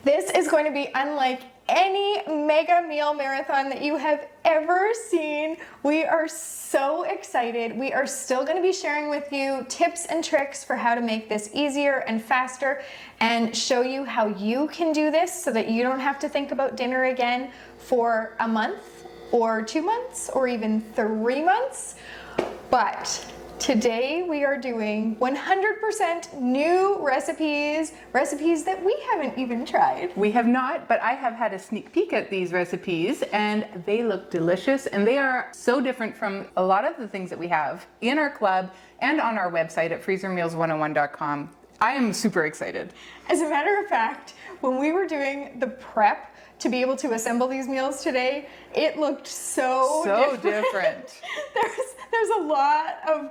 This is going to be unlike any mega meal marathon that you have ever seen. We are so excited. We are still going to be sharing with you tips and tricks for how to make this easier and faster and show you how you can do this so that you don't have to think about dinner again for a month or 2 months or even 3 months. But today we are doing 100% new recipes that we haven't even tried. We have not, but I have had a sneak peek at these recipes and they look delicious, and they are so different from a lot of the things that we have in our club and on our website at freezermeals101.com. I am super excited. As a matter of fact, when we were doing the prep to be able to assemble these meals today, it looked so different. There's a lot of,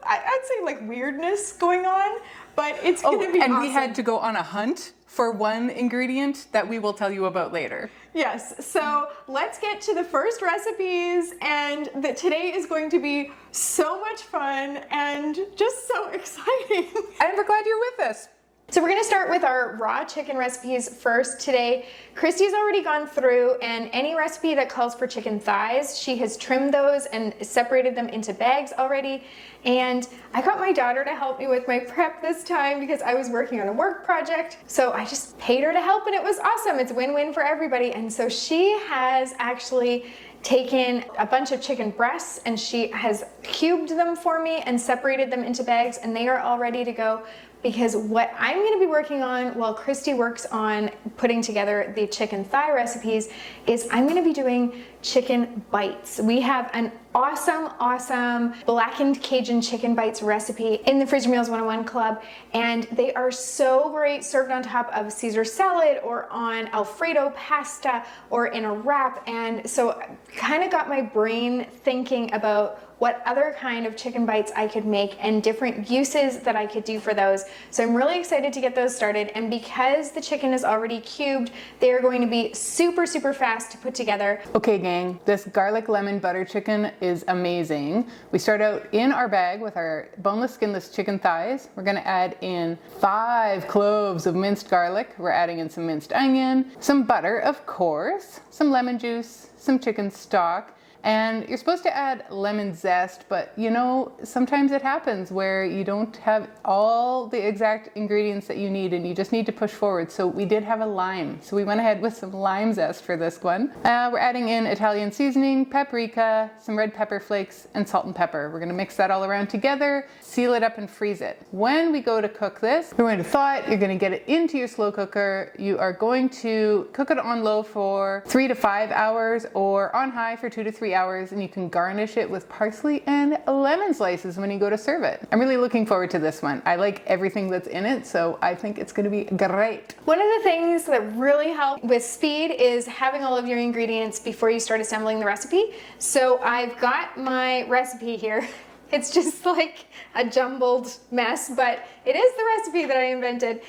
I'd say like weirdness going on, but it's going to be and awesome. We had to go on a hunt for one ingredient that we will tell you about later. Yes, so let's get to the first recipes, and today is going to be so much fun and just so exciting. And we're glad you're with us. So we're gonna start with our raw chicken recipes first today. Christy's already gone through, and any recipe that calls for chicken thighs, she has trimmed those and separated them into bags already. And I got my daughter to help me with my prep this time because I was working on a work project. So I just paid her to help, and it was awesome. It's a win-win for everybody. And so she has actually taken a bunch of chicken breasts and she has cubed them for me and separated them into bags, and they are all ready to go. Because what I'm going to be working on while Christy works on putting together the chicken thigh recipes is I'm going to be doing chicken bites. We have an awesome blackened Cajun chicken bites recipe in the Freezer Meals 101 Club, and they are so great served on top of Caesar salad or on Alfredo pasta or in a wrap. And so kind of got my brain thinking about what other kind of chicken bites I could make and different uses that I could do for those. So I'm really excited to get those started. And because the chicken is already cubed, they are going to be super fast to put together. Okay gang, this garlic lemon butter chicken is amazing. We start out in our bag with our boneless, skinless chicken thighs. We're gonna add in 5 cloves of minced garlic. We're adding in some minced onion, some butter, of course, some lemon juice, some chicken stock. And you're supposed to add lemon zest, but you know, sometimes it happens where you don't have all the exact ingredients that you need and you just need to push forward. So we did have a lime. So we went ahead with some lime zest for this one. We're adding in Italian seasoning, paprika, some red pepper flakes, and salt and pepper. We're gonna mix that all around together, seal it up and freeze it. When we go to cook this, you're going to thaw it, you're gonna get it into your slow cooker. You are going to cook it on low for 3 to 5 hours or on high for 2 to 3 hours, and you can garnish it with parsley and lemon slices when you go to serve it. I'm really looking forward to this one. I like everything that's in it, so I think it's going to be great. One of the things that really help with speed is having all of your ingredients before you start assembling the recipe. So I've got my recipe here. It's just like a jumbled mess, but it is the recipe that I invented.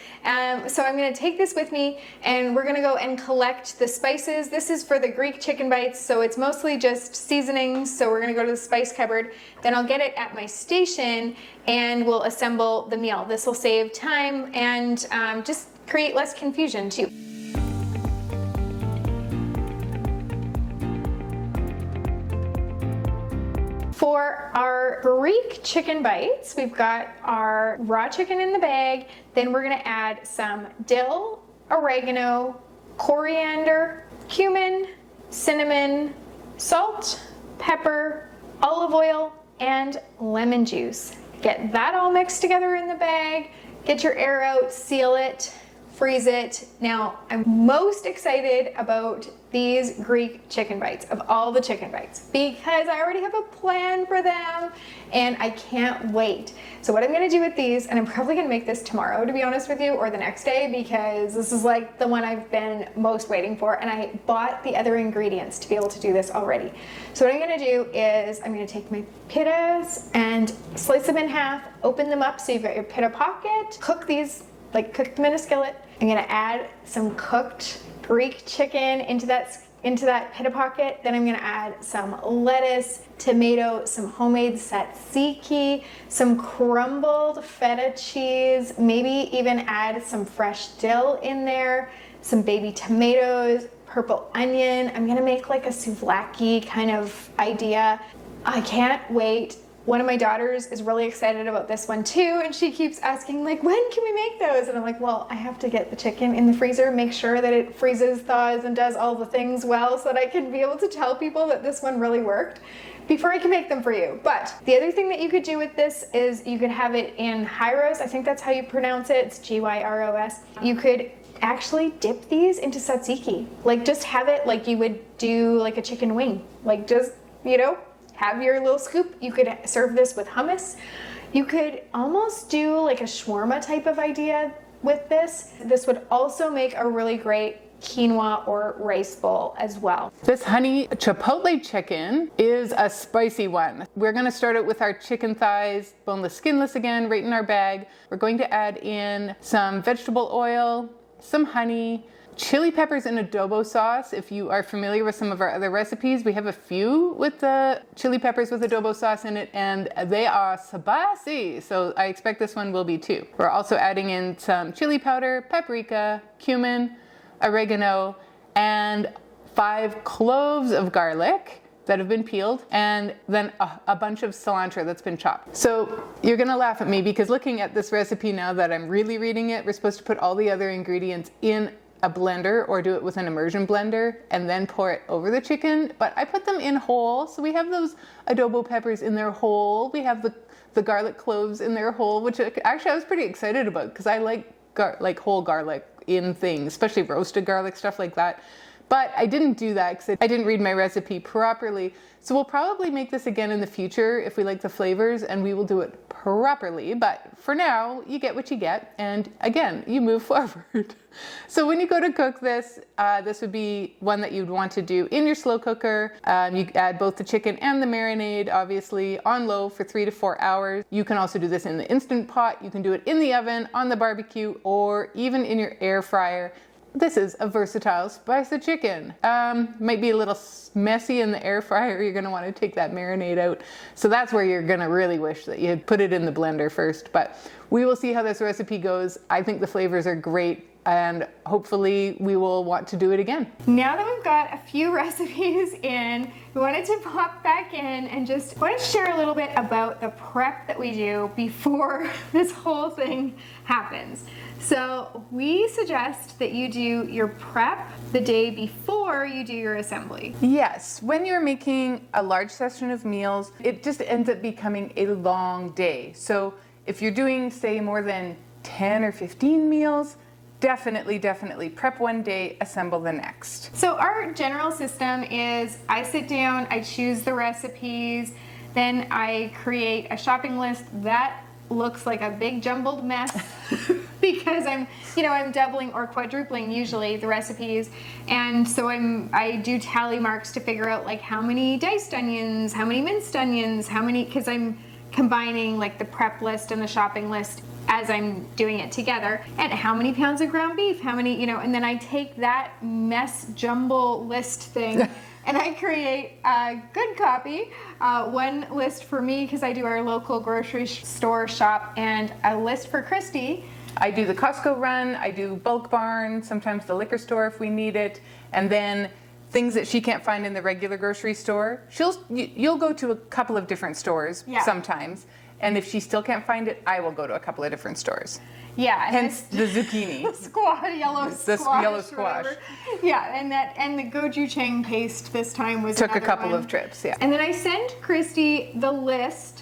So I'm gonna take this with me and we're gonna go and collect the spices. This is for the Greek chicken bites, so it's mostly just seasonings. So we're gonna go to the spice cupboard. Then I'll get it at my station and we'll assemble the meal. This will save time and just create less confusion too. For our Greek chicken bites, we've got our raw chicken in the bag. Then we're gonna add some dill, oregano, coriander, cumin, cinnamon, salt, pepper, olive oil, and lemon juice. Get that all mixed together in the bag, get your air out, seal it, freeze it. Now, I'm most excited about these Greek chicken bites of all the chicken bites because I already have a plan for them and I can't wait. So what I'm gonna do with these, and I'm probably gonna make this tomorrow to be honest with you, or the next day, because this is like the one I've been most waiting for, and I bought the other ingredients to be able to do this already. So what I'm gonna do is I'm gonna take my pitas and slice them in half, open them up so you've got your pita pocket, cook these, like cook them in a skillet. I'm gonna add some cooked Greek chicken into that pita pocket. Then I'm gonna add some lettuce, tomato, some homemade tzatziki, some crumbled feta cheese, maybe even add some fresh dill in there. some baby tomatoes, purple onion. I'm gonna make like a souvlaki kind of idea. I can't wait. One of my daughters is really excited about this one too, and she keeps asking like, when can we make those? And I'm like, well, I have to get the chicken in the freezer, make sure that it freezes, thaws, and does all the things well so that I can be able to tell people that this one really worked before I can make them for you. But the other thing that you could do with this is you could have it in gyros. I think that's how you pronounce it. It's Gyros. You could actually dip these into tzatziki. Like just have it like you would do like a chicken wing. Like just, you know, have your little scoop. You could serve this with hummus. You could almost do like a shawarma type of idea with this. This would also make a really great quinoa or rice bowl as well. This honey chipotle chicken is a spicy one. We're gonna start out with our chicken thighs, boneless, skinless again, right in our bag. We're going to add in some vegetable oil, some honey, chili peppers in adobo sauce. If you are familiar with some of our other recipes, we have a few with the chili peppers with adobo sauce in it, and they are spicy. So I expect this one will be too. We're also adding in some chili powder, paprika, cumin, oregano, and 5 cloves of garlic that have been peeled, and then a bunch of cilantro that's been chopped. So you're gonna laugh at me because looking at this recipe now that I'm really reading it, we're supposed to put all the other ingredients in a blender or do it with an immersion blender and then pour it over the chicken, but I put them in whole. So we have those adobo peppers in their whole. We have the garlic cloves in their whole, which actually I was pretty excited about because I like whole garlic in things, especially roasted garlic, stuff like that. But I didn't do that because I didn't read my recipe properly. So we'll probably make this again in the future if we like the flavors, and we will do it properly. But for now, you get what you get. And again, you move forward. So when you go to cook this, this would be one that you'd want to do in your slow cooker. You add both the chicken and the marinade, obviously, on low for 3 to 4 hours. You can also do this in the Instant Pot. You can do it in the oven, on the barbecue, or even in your air fryer. This is a versatile spicy chicken. Might be a little messy in the air fryer. You're gonna wanna take that marinade out. So that's where you're gonna really wish that you had put it in the blender first. But we will see how this recipe goes. I think the flavors are great, and hopefully we will want to do it again. Now that we've got a few recipes in, we wanted to pop back in and just wanted to share a little bit about the prep that we do before this whole thing happens. So we suggest that you do your prep the day before you do your assembly. Yes, when you're making a large session of meals, it just ends up becoming a long day. So if you're doing, say, more than 10 or 15 meals, definitely prep one day, assemble the next. So our general system is I sit down, I choose the recipes, then I create a shopping list that looks like a big jumbled mess because I'm doubling or quadrupling usually the recipes, and so I do tally marks to figure out like how many diced onions, how many minced onions, how many, because I'm combining like the prep list and the shopping list as I'm doing it together, and how many pounds of ground beef, how many, and then I take that mess jumble list thing and I create a good copy, one list for me because I do our local grocery store shop, and a list for Christy. I do the Costco run, I do Bulk Barn, sometimes the liquor store if we need it, and then things that she can't find in the regular grocery store. You'll go to a couple of different stores sometimes, and if she still can't find it, I will go to a couple of different stores. Yeah, hence the zucchini, yellow squash. Yeah, and the gochujang paste this time was took a couple one. of trips. Yeah, and then I sent Christy the list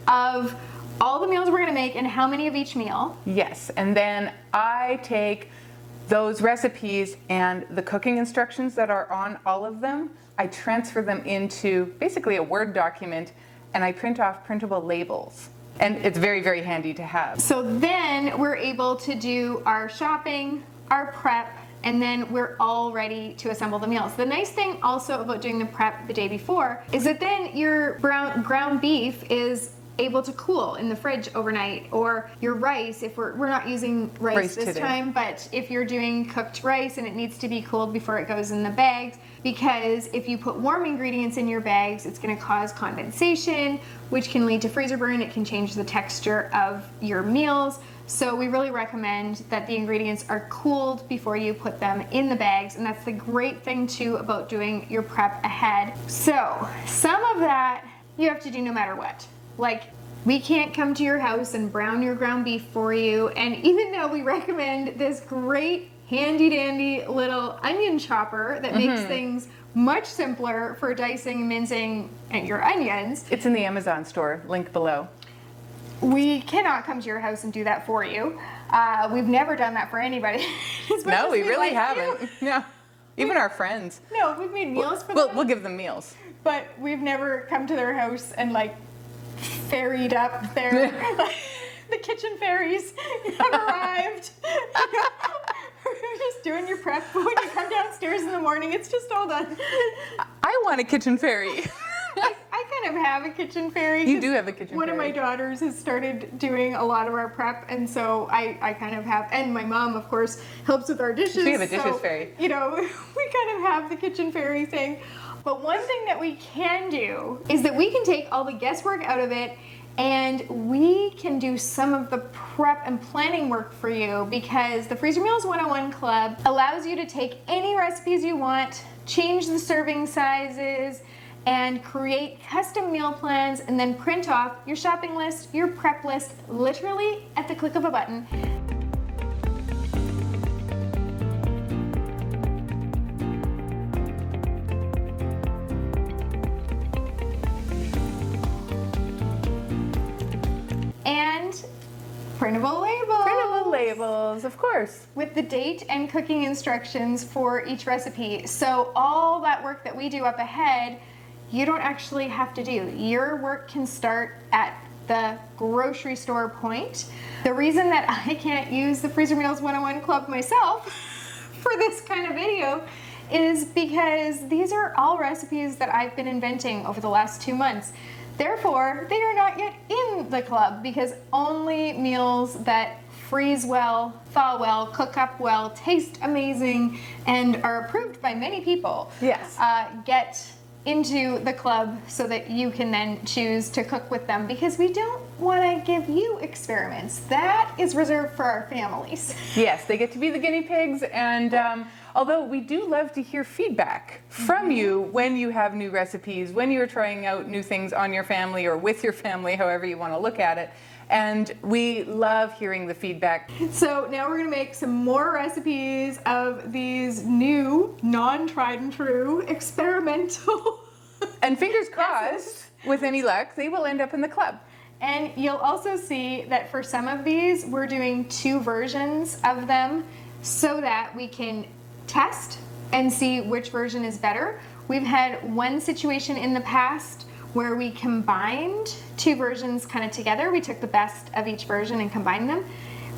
of all the meals we're gonna make and how many of each meal. Yes, and then I take those recipes and the cooking instructions that are on all of them, I transfer them into basically a Word document, and I print off printable labels. And it's very handy to have. So then we're able to do our shopping, our prep, and then we're all ready to assemble the meals. The nice thing also about doing the prep the day before is that then your ground beef is able to cool in the fridge overnight, or your rice, if we're not using rice this time, but if you're doing cooked rice and it needs to be cooled before it goes in the bags, because if you put warm ingredients in your bags, it's going to cause condensation, which can lead to freezer burn. It can change the texture of your meals. So we really recommend that the ingredients are cooled before you put them in the bags, and that's the great thing too about doing your prep ahead. So some of that you have to do no matter what. Like, we can't come to your house and brown your ground beef for you, and even though we recommend this great handy dandy little onion chopper that makes things much simpler for dicing and mincing your onions. It's in the Amazon store, link below. We cannot come to your house and do that for you. We've never done that for anybody. No, we really haven't. No, even our friends. No, we've made meals for them. We'll give them meals. But we've never come to their house and like ferried up their, the kitchen fairies have arrived. You're just doing your prep when you come downstairs in the morning. It's just all done. I want a kitchen fairy. I kind of have a kitchen fairy. You do have a kitchen fairy. One of my daughters has started doing a lot of our prep, and so I kind of have, and my mom, of course, helps with our dishes. We have a dishes fairy. You know, we kind of have the kitchen fairy thing. But one thing that we can do is that we can take all the guesswork out of it, and we can do some of the prep and planning work for you, because the Freezer Meals 101 Club allows you to take any recipes you want, change the serving sizes, and create custom meal plans, and then print off your shopping list, your prep list, literally at the click of a button. And printable labels. Printable labels, of course. With the date and cooking instructions for each recipe. So all that work that we do up ahead, you don't actually have to do. Your work can start at the grocery store point. The reason that I can't use the Freezer Meals 101 Club myself for this kind of video is because these are all recipes that I've been inventing over the last 2 months. Therefore, they are not yet in the club, because only meals that freeze well, thaw well, cook up well, taste amazing, and are approved by many people get into the club, so that you can then choose to cook with them, because we don't want to give you experiments. That is reserved for our families. Yes, they get to be the guinea pigs, and although we do love to hear feedback from you when you have new recipes, when you're trying out new things on your family or with your family, however you want to look at it. And we love hearing the feedback. So now we're going to make some more recipes of these new, non-tried and true, experimental. And fingers crossed, with any luck, they will end up in the club. And you'll also see that for some of these, we're doing 2 versions of them so that we can test and see which version is better. We've had one situation in the past where we combined 2 versions kind of together. We took the best of each version and combined them.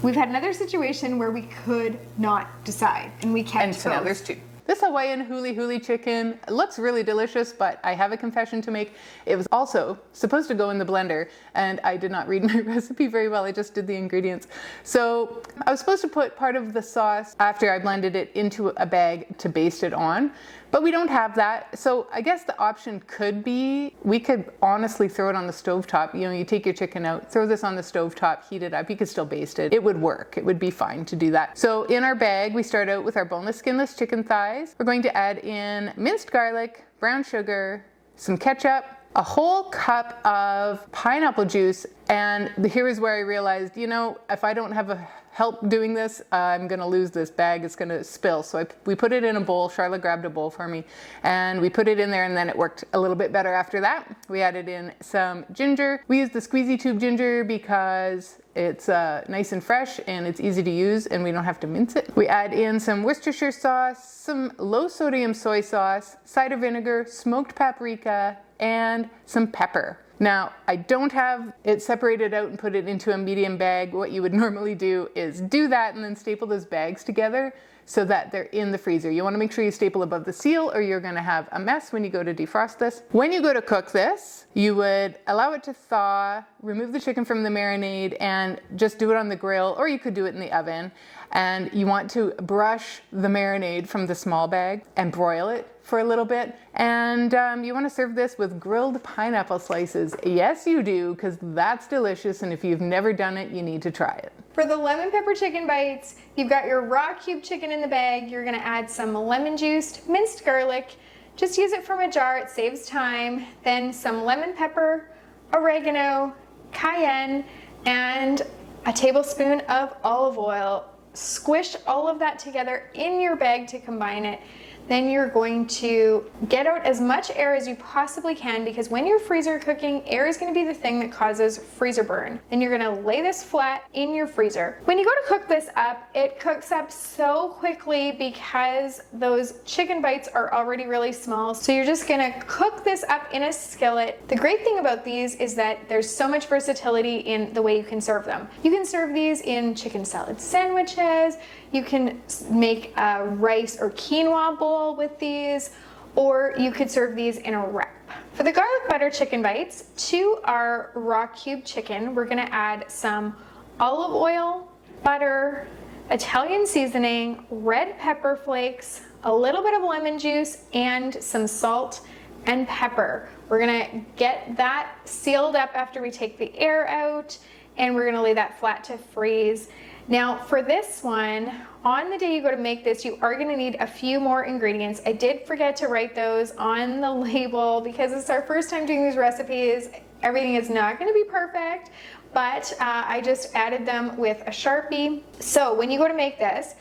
We've had another situation where we could not decide, and we kept And so now both. there's 2. This Hawaiian Huli chicken looks really delicious, but I have a confession to make. It was also supposed to go in the blender, and I did not read my recipe very well. I just did the ingredients. So I was supposed to put part of the sauce after I blended it into a bag to baste it on, but we don't have that. So I guess the option could be, we could honestly throw it on the stovetop. You know, you take your chicken out, throw this on the stovetop, heat it up. You could still baste it. It would work. It would be fine to do that. So in our bag, we start out with our boneless, skinless chicken thighs. We're going to add in minced garlic, brown sugar, some ketchup, a whole cup of pineapple juice, and here is where I realized, you know, if I don't have help doing this, I'm gonna lose this bag, it's gonna spill. So we put it in a bowl. Charlotte grabbed a bowl for me, and we put it in there, and then it worked a little bit better after that. We added in some ginger. We used the squeezy tube ginger because it's nice and fresh and it's easy to use, and we don't have to mince it. We add in some Worcestershire sauce, some low sodium soy sauce, cider vinegar, smoked paprika, and some pepper. Now, I don't have it separated out and put it into a medium bag. What you would normally do is do that and then staple those bags together so that they're in the freezer. You want to make sure you staple above the seal or you're going to have a mess when you go to defrost this. When you go to cook this, you would allow it to thaw, remove the chicken from the marinade and just do it on the grill, or you could do it in the oven. And you want to brush the marinade from the small bag and broil it for a little bit. And you want to serve this with grilled pineapple slices. Yes, you do, because that's delicious. And if you've never done it, you need to try it. For the lemon pepper chicken bites, you've got your raw cube chicken in the bag. You're gonna add some lemon juiced minced garlic. Just use it from a jar, it saves time. Then some lemon pepper, oregano, cayenne, and a tablespoon of olive oil. Squish all of that together in your bag to combine it. Then you're going to get out as much air as you possibly can, because when you're freezer cooking, air is going to be the thing that causes freezer burn. Then you're going to lay this flat in your freezer. When you go to cook this up, it cooks up so quickly because those chicken bites are already really small. So you're just going to cook this up in a skillet. The great thing about these is that there's so much versatility in the way you can serve them. You can serve these in chicken salad sandwiches. You can make a rice or quinoa bowl with these, or you could serve these in a wrap. For the garlic butter chicken bites, to our raw cube chicken, we're gonna add some olive oil, butter, Italian seasoning, red pepper flakes, a little bit of lemon juice, and some salt and pepper. We're gonna get that sealed up after we take the air out, and we're gonna lay that flat to freeze. Now for this one, on the day you go to make this, you are gonna need a few more ingredients. I did forget to write those on the label because it's our first time doing these recipes. Everything is not gonna be perfect, but I just added them with a Sharpie. So when you go to make this,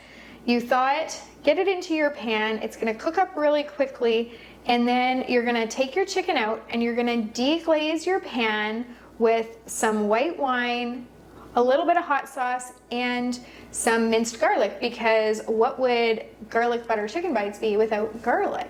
you thaw it, get it into your pan. It's gonna cook up really quickly, and then you're gonna take your chicken out and you're gonna deglaze your pan with some white wine, a little bit of hot sauce, and some minced garlic, because what would garlic butter chicken bites be without garlic?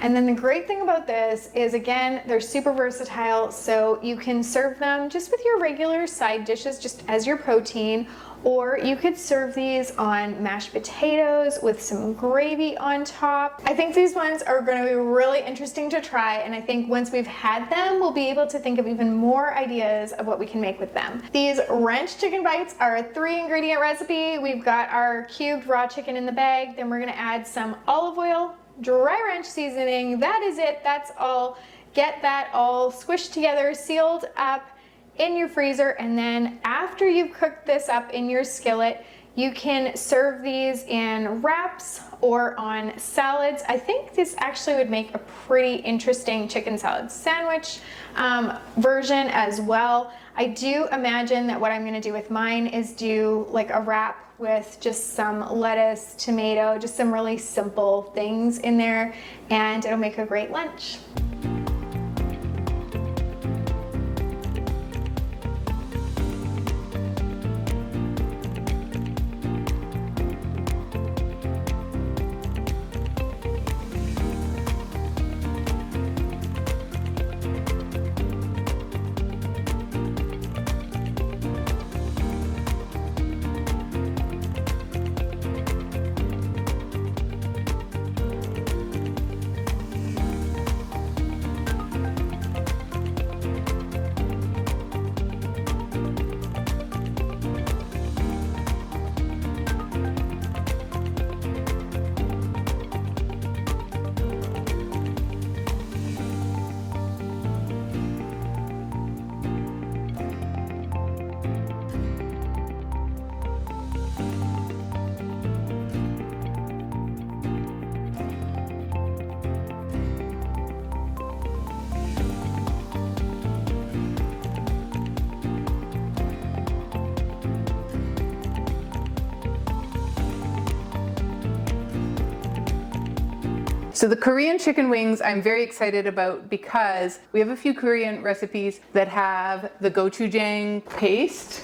And then the great thing about this is, again, they're super versatile, so you can serve them just with your regular side dishes, just as your protein, or you could serve these on mashed potatoes with some gravy on top. I think these ones are going to be really interesting to try, and I think once we've had them, we'll be able to think of even more ideas of what we can make with them. These ranch chicken bites are a 3-ingredient recipe. We've got our cubed raw chicken in the bag, then we're going to add some olive oil, dry ranch seasoning. That is it. That's all. Get that all squished together, sealed up in your freezer, and then after you've cooked this up in your skillet, you can serve these in wraps or on salads. I think this actually would make a pretty interesting chicken salad sandwich version as well. I do imagine that what I'm going to do with mine is do like a wrap with just some lettuce, tomato, just some really simple things in there, and it'll make a great lunch. So the Korean chicken wings I'm very excited about because we have a few Korean recipes that have the gochujang paste.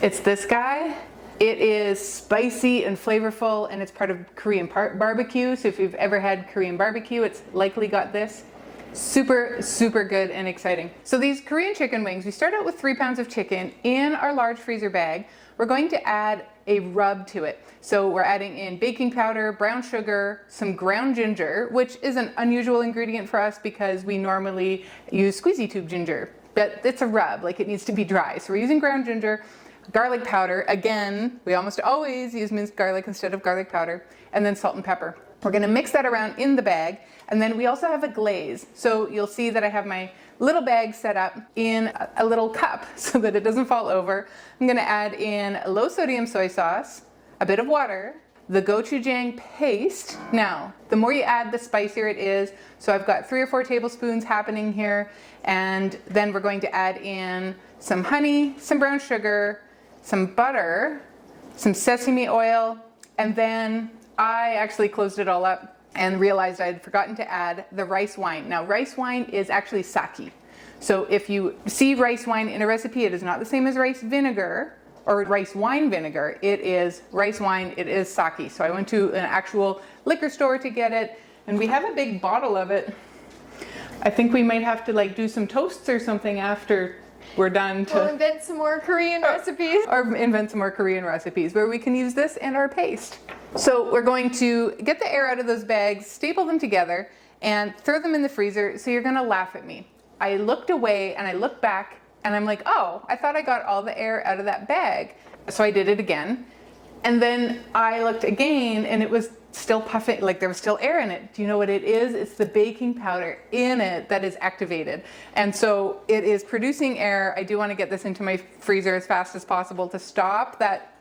It's this guy. It is spicy and flavorful, and it's part of Korean barbecue. So if you've ever had Korean barbecue, it's likely got this. Super, super good and exciting. So these Korean chicken wings, we start out with 3 pounds of chicken in our large freezer bag. We're going to add a rub to it. So we're adding in baking powder, brown sugar, some ground ginger, which is an unusual ingredient for us because we normally use squeezy tube ginger, but it's a rub, like it needs to be dry. So we're using ground ginger, garlic powder. Again, we almost always use minced garlic instead of garlic powder, and then salt and pepper. We're gonna mix that around in the bag, and then we also have a glaze. So you'll see that I have my little bag set up in a little cup so that it doesn't fall over. I'm gonna add in low sodium soy sauce, a bit of water, the gochujang paste. Now, the more you add, the spicier it is. So I've got 3 or 4 tablespoons happening here, and then we're going to add in some honey, some brown sugar, some butter, some sesame oil, and then I actually closed it all up and realized I had forgotten to add the rice wine. Now, rice wine is actually sake. So if you see rice wine in a recipe, it is not the same as rice vinegar or rice wine vinegar. It is rice wine, it is sake. So I went to an actual liquor store to get it, and we have a big bottle of it. I think we might have to like do some toasts or something after we're done to... We'll invent some more Korean recipes. Or invent some more Korean recipes where we can use this and our paste. So we're going to get the air out of those bags, staple them together, and throw them in the freezer. So you're gonna laugh at me. I looked away and I looked back and I'm like, oh, I thought I got all the air out of that bag. So I did it again. And then I looked again and it was still puffing, like there was still air in it. Do you know what it is? It's the baking powder in it that is activated. And so it is producing air. I do want to get this into my freezer as fast as possible to stop that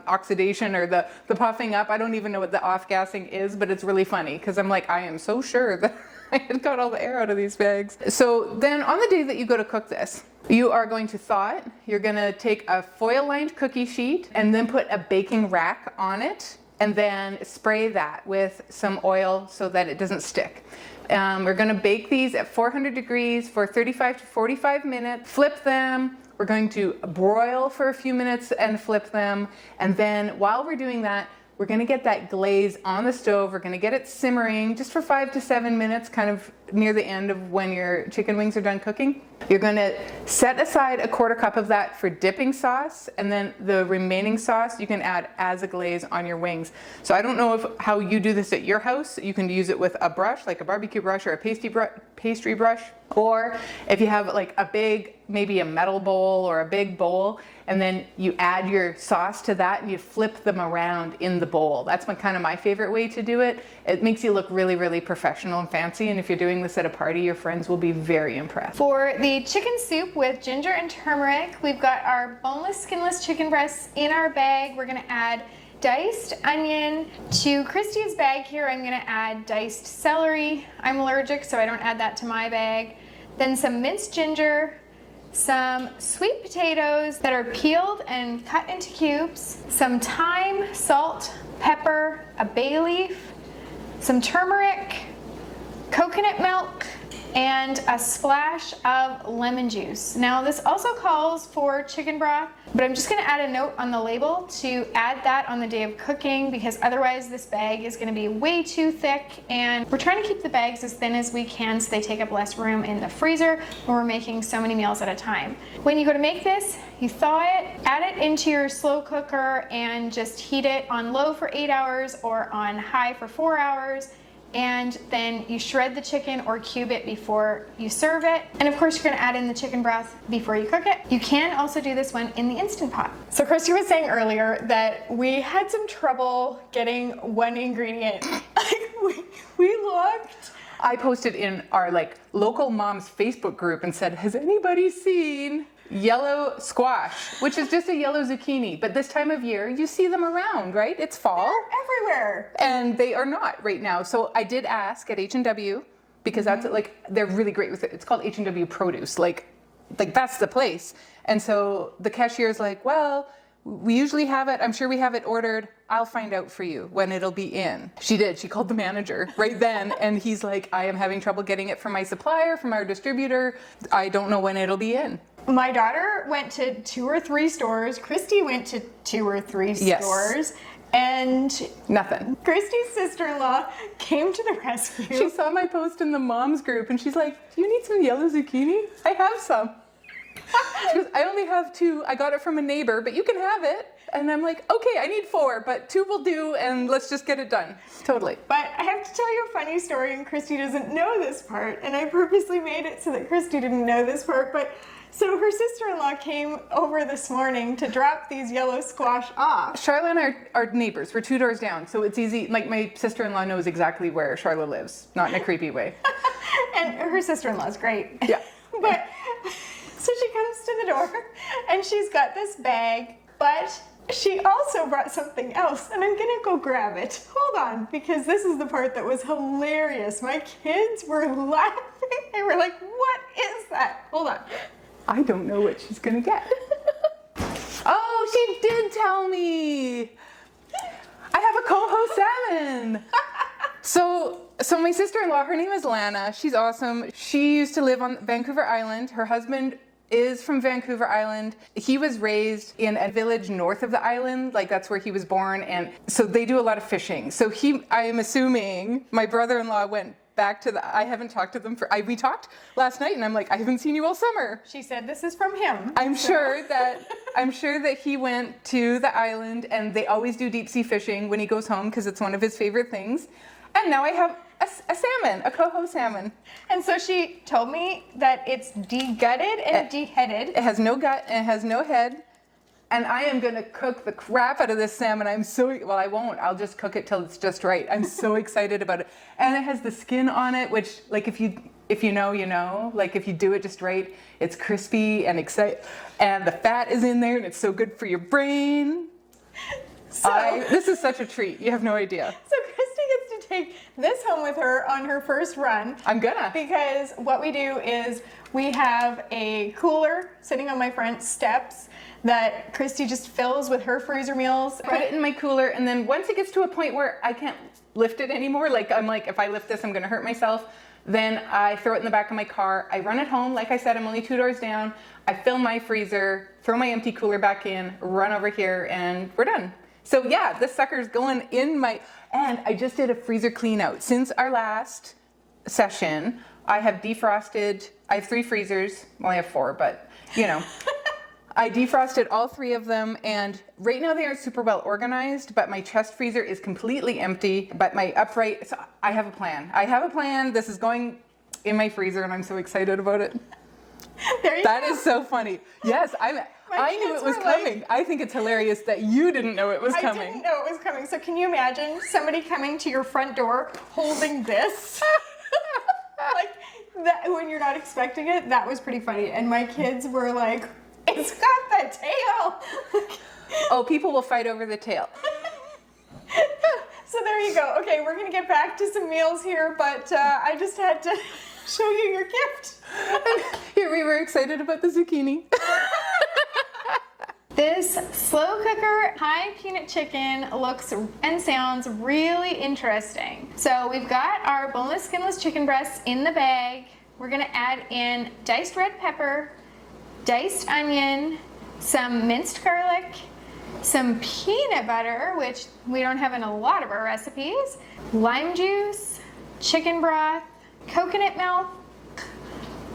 oxidation or the puffing up. I don't even know what the off-gassing is, but it's really funny because I'm like, I am so sure that I had got all the air out of these bags. So then on the day that you go to cook this, you are going to thaw it. You're going to take a foil-lined cookie sheet and then put a baking rack on it and then spray that with some oil so that it doesn't stick. We're going to bake these at 400 degrees for 35 to 45 minutes. Flip them. We're going to broil for a few minutes and flip them. And then while we're doing that, we're going to get that glaze on the stove. We're going to get it simmering just for 5 to 7 minutes, kind of near the end of when your chicken wings are done cooking. You're going to set aside a 1/4 cup of that for dipping sauce, and then the remaining sauce you can add as a glaze on your wings. So I don't know how you do this at your house. You can use it with a brush, like a barbecue brush or a pastry brush, or if you have like a big, maybe a metal bowl or a big bowl, and then you add your sauce to that and you flip them around in the bowl. That's kind of my favorite way to do it. It makes you look really, really professional and fancy, and if you're doing this at a party, your friends will be very impressed. For the chicken soup with ginger and turmeric, we've got our boneless, skinless chicken breasts in our bag. We're gonna add diced onion. To Christy's bag here, I'm gonna add diced celery. I'm allergic, so I don't add that to my bag. Then some minced ginger, some sweet potatoes that are peeled and cut into cubes, some thyme, salt, pepper, a bay leaf, some turmeric, coconut milk, and a splash of lemon juice. Now this also calls for chicken broth, but I'm just gonna add a note on the label to add that on the day of cooking because otherwise this bag is gonna be way too thick, and we're trying to keep the bags as thin as we can so they take up less room in the freezer when we're making so many meals at a time. When you go to make this, you thaw it, add it into your slow cooker and just heat it on low for 8 hours or on high for 4 hours. And then you shred the chicken or cube it before you serve it. And of course, you're gonna add in the chicken broth before you cook it. You can also do this one in the Instant Pot. So Christy was saying earlier that we had some trouble getting one ingredient. we looked. I posted in our local moms Facebook group and said, has anybody seen yellow squash, which is just a yellow zucchini, but this time of year you see them around, right? It's fall. They're everywhere. And they are not right now. So I did ask at H&W because that's they're really great with it. It's called H&W Produce. Like that's the place. And so the cashier's like, well, we usually have it. I'm sure we have it ordered. I'll find out for you when it'll be in. She did. She called the manager right then. And he's like, I am having trouble getting it from my supplier, from our distributor. I don't know when it'll be in. My daughter went to 2 or 3 stores. Christy went to 2 or 3 stores. And nothing. Christy's sister-in-law came to the rescue. She saw my post in the moms group and she's like, do you need some yellow zucchini? I have some. She goes, I only have 2. I got it from a neighbor, but you can have it. And I'm like, okay, I need 4, but 2 will do, and let's just get it done. Totally. But I have to tell you a funny story, and Christy doesn't know this part, and I purposely made it so that Christy didn't know this part, but so her sister-in-law came over this morning to drop these yellow squash off. Charlotte and I are neighbors. We're 2 doors down, so it's easy. Like, my sister-in-law knows exactly where Charlotte lives, not in a creepy way. And her sister-in-law's great. Yeah. But, so she comes to the door, and she's got this bag, but she also brought something else, and I'm gonna go grab it. Hold on, because this is the part that was hilarious. My kids were laughing. They were like, what is that? Hold on. I don't know what she's gonna get. Oh, she did tell me. I have a coho salmon. So my sister-in-law, her name is Lana. She's awesome. She used to live on Vancouver Island. Her husband is from Vancouver Island. He was raised in a village north of the island, like that's where he was born, and so they do a lot of fishing. So I am assuming my brother-in-law went back to I haven't talked to them we talked last night, and I'm like, I haven't seen you all summer. She said this is from him. I'm sure that he went to the island, and they always do deep sea fishing when he goes home because it's one of his favorite things. And now I have a salmon, a coho salmon. And so she told me that it's de-gutted and de-headed. It has no gut and it has no head. And I am going to cook the crap out of this salmon. I won't. I'll just cook it till it's just right. I'm so excited about it. And it has the skin on it, which, like, if you know, you know. Like, if you do it just right, it's crispy and and the fat is in there, and it's so good for your brain. This is such a treat. You have no idea. So Christy gets to take this home with her on her first run. I'm gonna. Because what we do is we have a cooler sitting on my front steps that Christy just fills with her freezer meals. Put it in my cooler, and then once it gets to a point where I can't lift it anymore, like I'm like, if I lift this, I'm gonna hurt myself, then I throw it in the back of my car. I run it home. Like I said, I'm only 2 doors down. I fill my freezer, throw my empty cooler back in, run over here, and we're done. So yeah, this sucker's going in and I just did a freezer clean out. Since our last session, I have defrosted, I have 3 freezers. Well, I have 4, but you know. I defrosted all 3 of them, and right now they aren't super well organized, but my chest freezer is completely empty, but my upright, so I have a plan. This is going in my freezer, and I'm so excited about it. That is so funny. Yes, I knew it was coming. Like, I think it's hilarious that you didn't know it was coming. I didn't know it was coming. So can you imagine somebody coming to your front door holding this? Like that when you're not expecting it? That was pretty funny. And my kids were like, it's got the tail. Oh, people will fight over the tail. So there you go. Okay, we're going to get back to some meals here, but I just had to show you your gift. Here we were excited about the zucchini. This slow cooker high peanut chicken looks and sounds really interesting. So we've got our boneless, skinless chicken breasts in the bag. We're gonna add in diced red pepper, diced onion, some minced garlic, some peanut butter, which we don't have in a lot of our recipes, lime juice, chicken broth, coconut milk,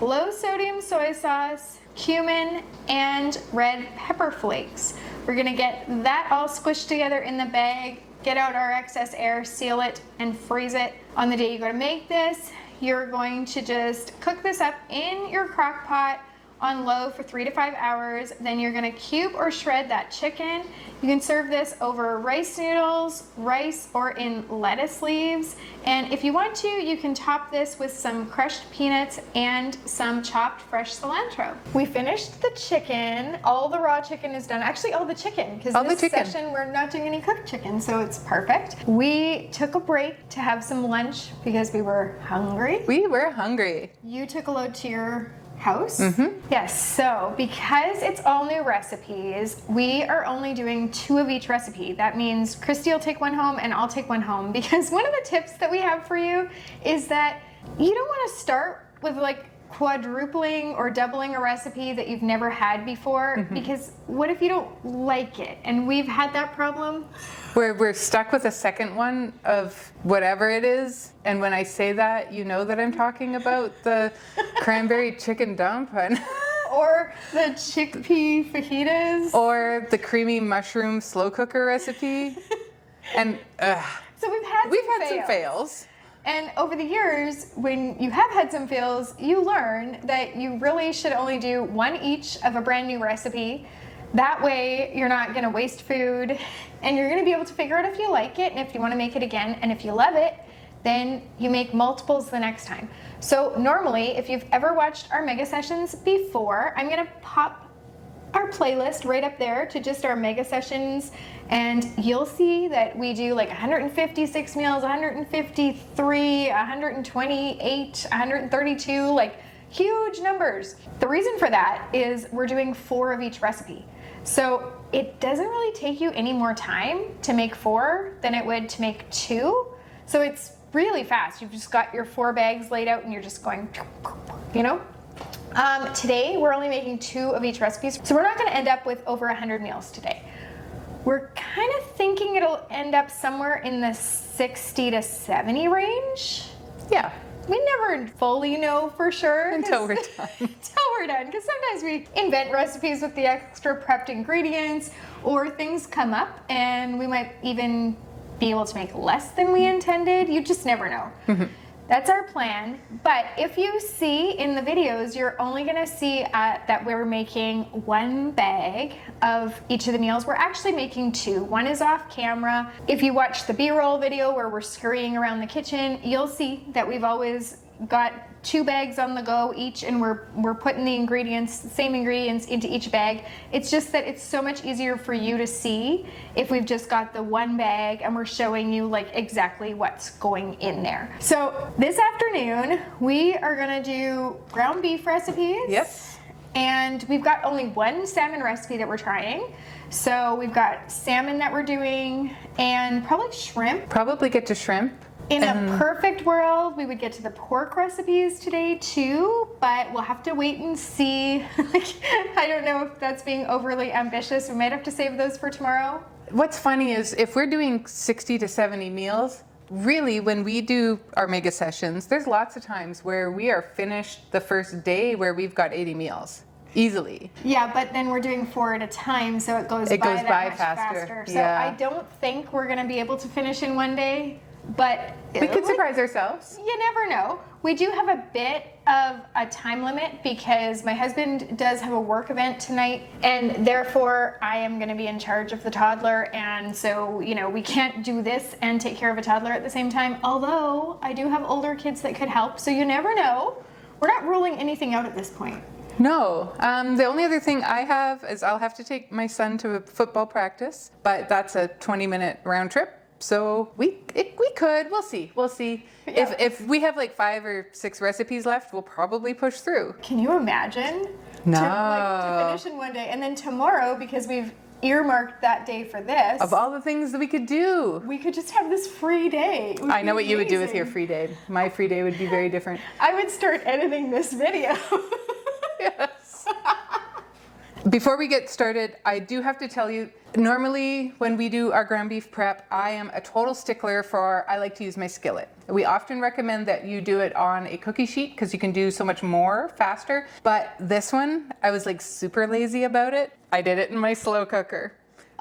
low sodium soy sauce, cumin, and red pepper flakes. We're gonna get that all squished together in the bag, get out our excess air, seal it, and freeze it. On the day you go to make this, you're going to just cook this up in your crock pot on low for 3 to 5 hours. Then you're gonna cube or shred that chicken. You can serve this over rice noodles, rice, or in lettuce leaves. And if you want to, you can top this with some crushed peanuts and some chopped fresh cilantro. We finished the chicken. All the raw chicken is done. Actually, all the chicken, because this session we're not doing any cooked chicken, so it's perfect. We took a break to have some lunch because we were hungry. We were hungry. You took a load to your house? Mm-hmm. Yes, so because it's all new recipes, we are only doing 2 of each recipe. That means Christy will take one home and I'll take one home, because one of the tips that we have for you is that you don't want to start with like quadrupling or doubling a recipe that you've never had before, because what if you don't like it? And we've had that problem. We're stuck with a second one of whatever it is, and when I say that, you know that I'm talking about the cranberry chicken dump. Or the chickpea fajitas. Or the creamy mushroom slow cooker recipe. And So we've had some fails. And over the years, when you have had some fails, you learn that you really should only do one each of a brand new recipe. That way, you're not going to waste food, and you're going to be able to figure out if you like it and if you want to make it again. And if you love it, then you make multiples the next time. So normally, if you've ever watched our mega sessions before, I'm going to pop our playlist right up there to just our mega sessions, and you'll see that we do like 156 meals, 153, 128, 132, like huge numbers. The reason for that is we're doing 4 of each recipe. So it doesn't really take you any more time to make 4 than it would to make 2. So it's really fast. You've just got your 4 bags laid out and you're just going, you know? Today, we're only making 2 of each recipe, so we're not going to end up with over 100 meals today. We're kind of thinking it'll end up somewhere in the 60 to 70 range. Yeah. We never fully know for sure. Until we're done. Until we're done, because sometimes we invent recipes with the extra prepped ingredients, or things come up and we might even be able to make less than we intended. You just never know. Mm-hmm. That's our plan, but if you see in the videos, you're only gonna see that we're making 1 bag of each of the meals. We're actually making 2. One is off camera. If you watch the B-roll video where we're scurrying around the kitchen, you'll see that we've always got 2 bags on the go each, and we're putting the same ingredients into each bag. It's just that it's so much easier for you to see if we've just got the 1 bag and we're showing you like exactly what's going in there. So this afternoon we are gonna do ground beef recipes. Yes. And we've got only 1 salmon recipe that we're trying. So we've got salmon that we're doing, and probably shrimp. Probably get to shrimp. In a perfect world, we would get to the pork recipes today too, but we'll have to wait and see. I don't know if that's being overly ambitious. We might have to save those for tomorrow. What's funny is if we're doing 60 to 70 meals, really when we do our mega sessions, there's lots of times where we are finished the first day where we've got 80 meals. Easily. Yeah, but then we're doing 4 at a time, so it goes by that much faster. So yeah. I don't think we're going to be able to finish in 1 day. But we could surprise ourselves. You never know. We do have a bit of a time limit because my husband does have a work event tonight, and therefore I am going to be in charge of the toddler, and so, you know, we can't do this and take care of a toddler at the same time, although I do have older kids that could help, so you never know. We're not ruling anything out at this point. No. The only other thing I have is I'll have to take my son to a football practice, but that's a 20-minute round trip. So we could, we'll see. Yeah. If we have like 5 or 6 recipes left, we'll probably push through. Can you imagine? No. To finish in 1 day, and then tomorrow, because we've earmarked that day for this. Of all the things that we could do. We could just have this free day. I know what you would do with your free day. My free day would be very different. I would start editing this video. Yes. Before we get started, I do have to tell you, normally when we do our ground beef prep, I am a total stickler I like to use my skillet. We often recommend that you do it on a cookie sheet because you can do so much more faster. But this one, I was like super lazy about it. I did it in my slow cooker.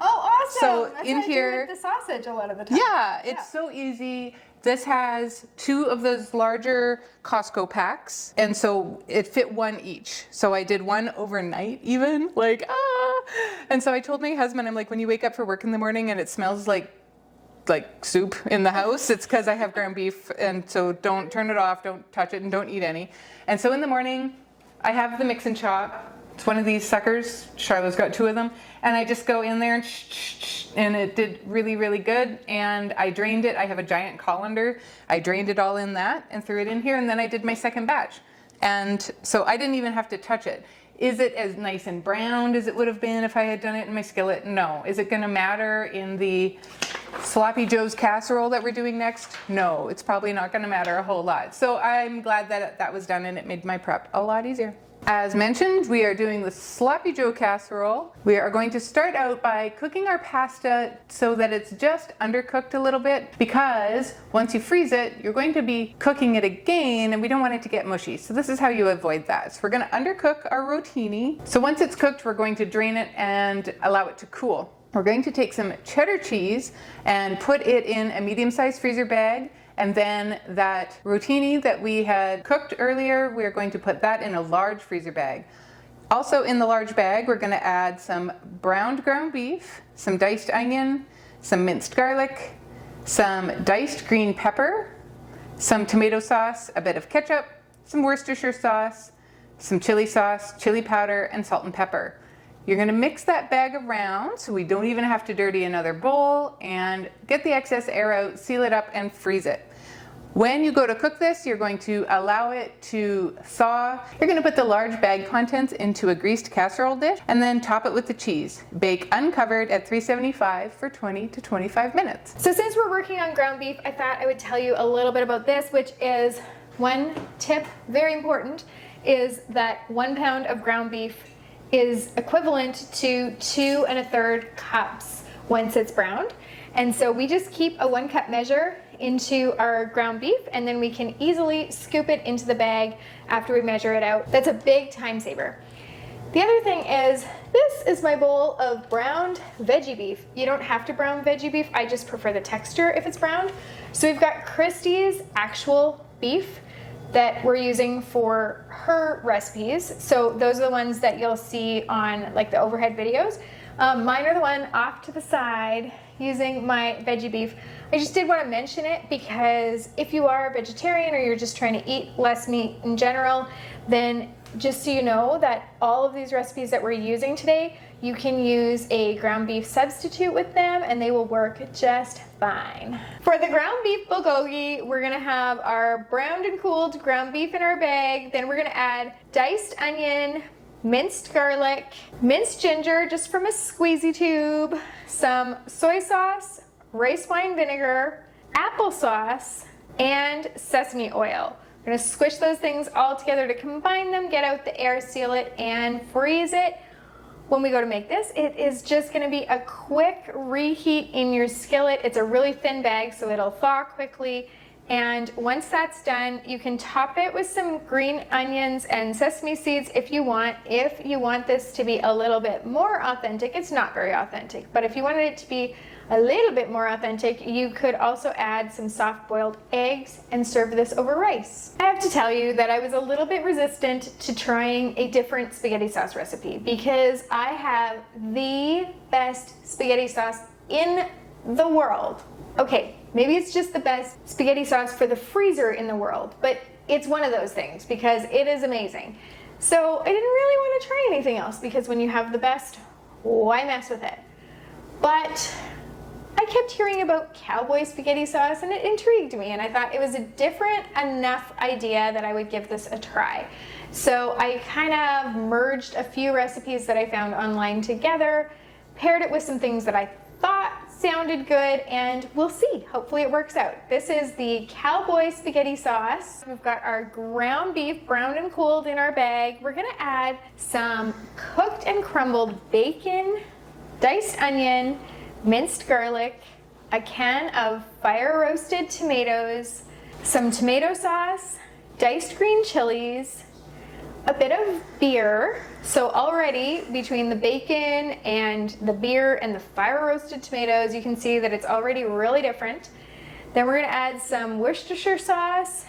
Oh, awesome. So that's in how I here, do with the sausage a lot of the time. Yeah, it's so easy. This has 2 of those larger Costco packs, and so it fit 1 each. So I did 1 overnight even, And so I told my husband, I'm like, when you wake up for work in the morning and it smells like soup in the house, it's because I have ground beef, and so don't turn it off, don't touch it, and don't eat any. And so in the morning, I have the mix and chop. It's one of these suckers. Charlotte's got 2 of them. And I just go in there and it did really, really good. And I drained it. I have a giant colander. I drained it all in that and threw it in here. And then I did my second batch. And so I didn't even have to touch it. Is it as nice and browned as it would have been if I had done it in my skillet? No. Is it going to matter in the Sloppy Joe's casserole that we're doing next? No. It's probably not going to matter a whole lot. So I'm glad that that was done, and it made my prep a lot easier. As mentioned, we are doing the Sloppy Joe casserole. We are going to start out by cooking our pasta so that it's just undercooked a little bit, because once you freeze it, you're going to be cooking it again and we don't want it to get mushy. So this is how you avoid that. So we're going to undercook our rotini. So once it's cooked, we're going to drain it and allow it to cool. We're going to take some cheddar cheese and put it in a medium-sized freezer bag. And then that rotini that we had cooked earlier, we're going to put that in a large freezer bag. Also in the large bag, we're going to add some browned ground beef, some diced onion, some minced garlic, some diced green pepper, some tomato sauce, a bit of ketchup, some Worcestershire sauce, some chili sauce, chili powder, and salt and pepper. You're going to mix that bag around so we don't even have to dirty another bowl, and get the excess air out, seal it up, and freeze it. When you go to cook this, you're going to allow it to thaw. You're going to put the large bag contents into a greased casserole dish and then top it with the cheese. Bake uncovered at 375 for 20 to 25 minutes. So since we're working on ground beef, I thought I would tell you a little bit about this, which is one tip, very important, is that 1 pound of ground beef is equivalent to 2 1/3 cups once it's browned. And so we just keep a 1 cup measure into our ground beef, and then we can easily scoop it into the bag after we measure it out. That's a big time saver. The other thing is, this is my bowl of browned veggie beef. You don't have to brown veggie beef, I just prefer the texture if it's browned. So we've got Christy's actual beef that we're using for her recipes. So those are the ones that you'll see on like the overhead videos. Mine are the one off to the side using my veggie beef. I just did want to mention it because if you are a vegetarian or you're just trying to eat less meat in general, then just so you know that all of these recipes that we're using today, you can use a ground beef substitute with them and they will work just fine. For the ground beef bulgogi, we're gonna have our browned and cooled ground beef in our bag. Then we're gonna add diced onion, minced garlic, minced ginger just from a squeezy tube, some soy sauce, rice wine vinegar, applesauce, and sesame oil. We're gonna squish those things all together to combine them, get out the air, seal it, and freeze it. When we go to make this, it is just gonna be a quick reheat in your skillet. It's a really thin bag, so it'll thaw quickly. And once that's done, you can top it with some green onions and sesame seeds if you want. If you want this to be a little bit more authentic, it's not very authentic, but if you wanted it to be a little bit more authentic, you could also add some soft-boiled eggs and serve this over rice. I have to tell you that I was a little bit resistant to trying a different spaghetti sauce recipe because I have the best spaghetti sauce in the world. Okay, maybe it's just the best spaghetti sauce for the freezer in the world, but it's one of those things because it is amazing. So I didn't really want to try anything else because when you have the best, why mess with it? But I kept hearing about Cowboy spaghetti sauce and it intrigued me, and I thought it was a different enough idea that I would give this a try. So I kind of merged a few recipes that I found online together, paired it with some things that I thought sounded good, and we'll see. Hopefully it works out. This is the Cowboy spaghetti sauce. We've got our ground beef browned and cooled in our bag. We're gonna add some cooked and crumbled bacon, diced onion, minced garlic, a can of fire roasted tomatoes, some tomato sauce, diced green chilies, a bit of beer. So already between the bacon and the beer and the fire roasted tomatoes, you can see that it's already really different. Then we're gonna add some Worcestershire sauce,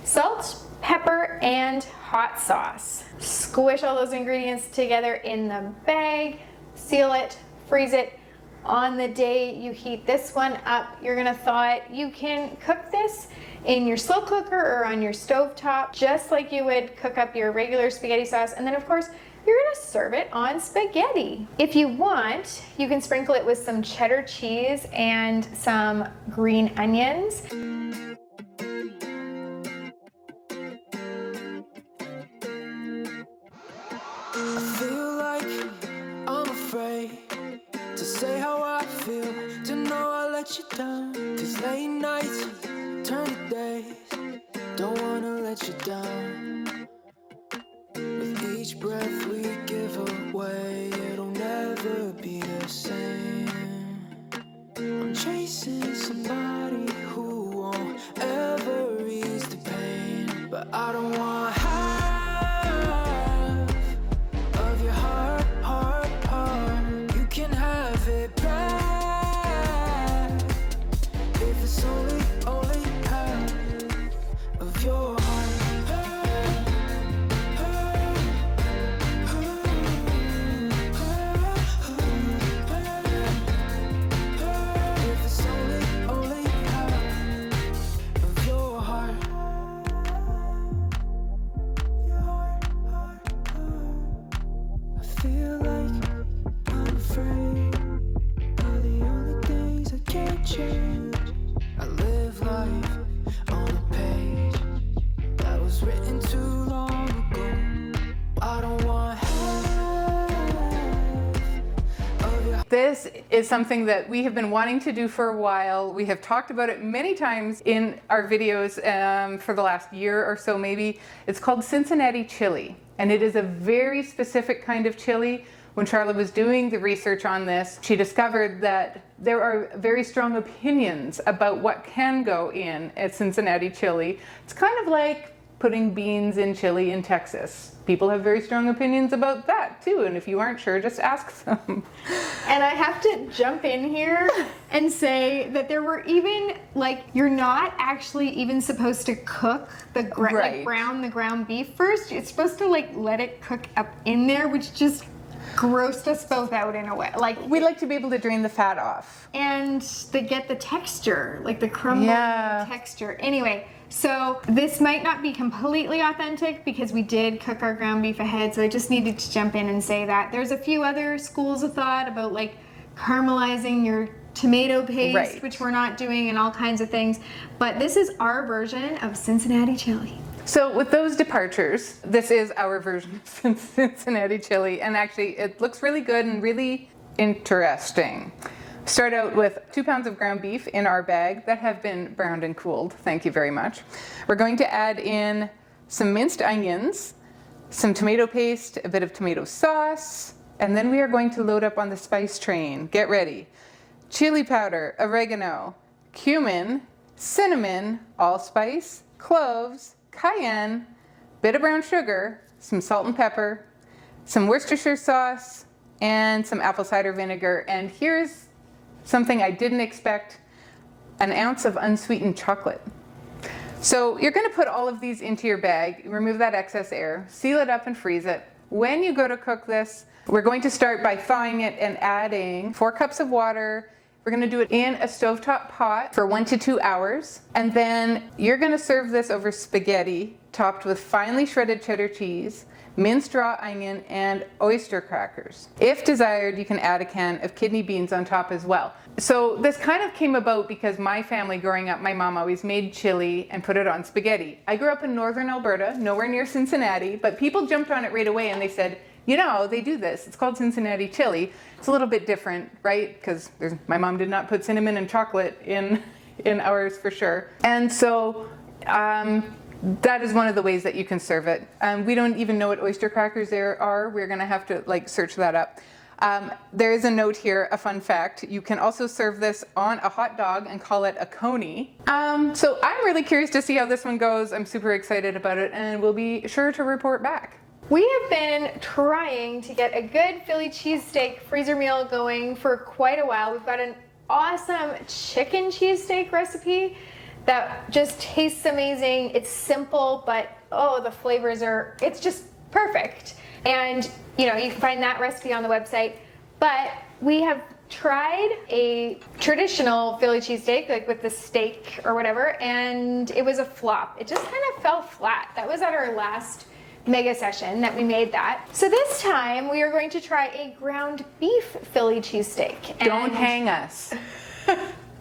salt, pepper, and hot sauce. Squish all those ingredients together in the bag, seal it, freeze it. On the day you heat this one up, you're gonna thaw it. You can cook this in your slow cooker or on your stove top, just like you would cook up your regular spaghetti sauce. And then of course, you're gonna serve it on spaghetti. If you want, you can sprinkle it with some cheddar cheese and some green onions. I feel like I'm afraid to say how I feel, to know I let you down. Cause late nights turn to days, don't wanna let you down. I don't want half of your heart, heart, heart. You can have it back if it's only half of your heart. If it's only half of your heart. I feel like I'm afraid are the only things I can't change. I live life on a page that was written too long ago. I don't want half of your. This is something that we have been wanting to do for a while. We have talked about it many times in our videos for the last year or so maybe. It's called Cincinnati Chili, and it is a very specific kind of chili. When Charlotte was doing the research on this, she discovered that there are very strong opinions about what can go in at Cincinnati Chili. It's kind of like putting beans in chili in Texas. People have very strong opinions about that too, and if you aren't sure, just ask them. And I have to jump in here and say that there were even, like, you're not actually even supposed to cook the Right. brown the ground beef first. It's supposed to like let it cook up in there, which just grossed us both out in a way. Like, We like to be able to drain the fat off. and to get the texture, like the crumbly Yeah. texture. Anyway, so this might not be completely authentic because we did cook our ground beef ahead, so I just needed to jump in and say that. There's a few other schools of thought about like caramelizing your tomato paste, Right. which we're not doing, and all kinds of things. But this is our version of Cincinnati chili. So with those departures, this is our version of Cincinnati Chili, and actually it looks really good and really interesting. Start out with 2 pounds of ground beef in our bag that have been browned and cooled. Thank you very much. We're going to add in some minced onions, some tomato paste, a bit of tomato sauce, and then we are going to load up on the spice train. Get ready. Chili powder, oregano, cumin, cinnamon, allspice, cloves, cayenne, bit of brown sugar, some salt and pepper, some Worcestershire sauce, and some apple cider vinegar. And here's something I didn't expect, an ounce of unsweetened chocolate. So you're going to put all of these into your bag, remove that excess air, seal it up and freeze it. When you go to cook this, we're going to start by thawing it and adding 4 cups of water. We're going to do it in a stovetop pot for 1 to 2 hours. And then you're going to serve this over spaghetti topped with finely shredded cheddar cheese, minced raw onion, and oyster crackers. If desired, you can add a can of kidney beans on top as well. So this kind of came about because my family growing up, my mom always made chili and put it on spaghetti. I grew up in northern Alberta, nowhere near Cincinnati, but people jumped on it right away and they said, you know, they do this. It's called Cincinnati Chili. It's a little bit different, right? Because my mom did not put cinnamon and chocolate in ours for sure. And so that is one of the ways that you can serve it. We don't even know what oyster crackers there are. We're going to have to search that up. There is a note here, a fun fact. You can also serve this on a hot dog and call it a coney. So I'm really curious to see how this one goes. I'm super excited about it, and we'll be sure to report back. We have been trying to get a good Philly cheesesteak freezer meal going for quite a while. We've got an awesome chicken cheesesteak recipe that just tastes amazing. It's simple, but oh, the flavors it's just perfect. And you know, you can find that recipe on the website. But we have tried a traditional Philly cheesesteak, like with the steak or whatever, and it was a flop. It just kind of fell flat. That was at our last mega session that we made that. So this time we are going to try a ground beef Philly cheesesteak. Don't hang us.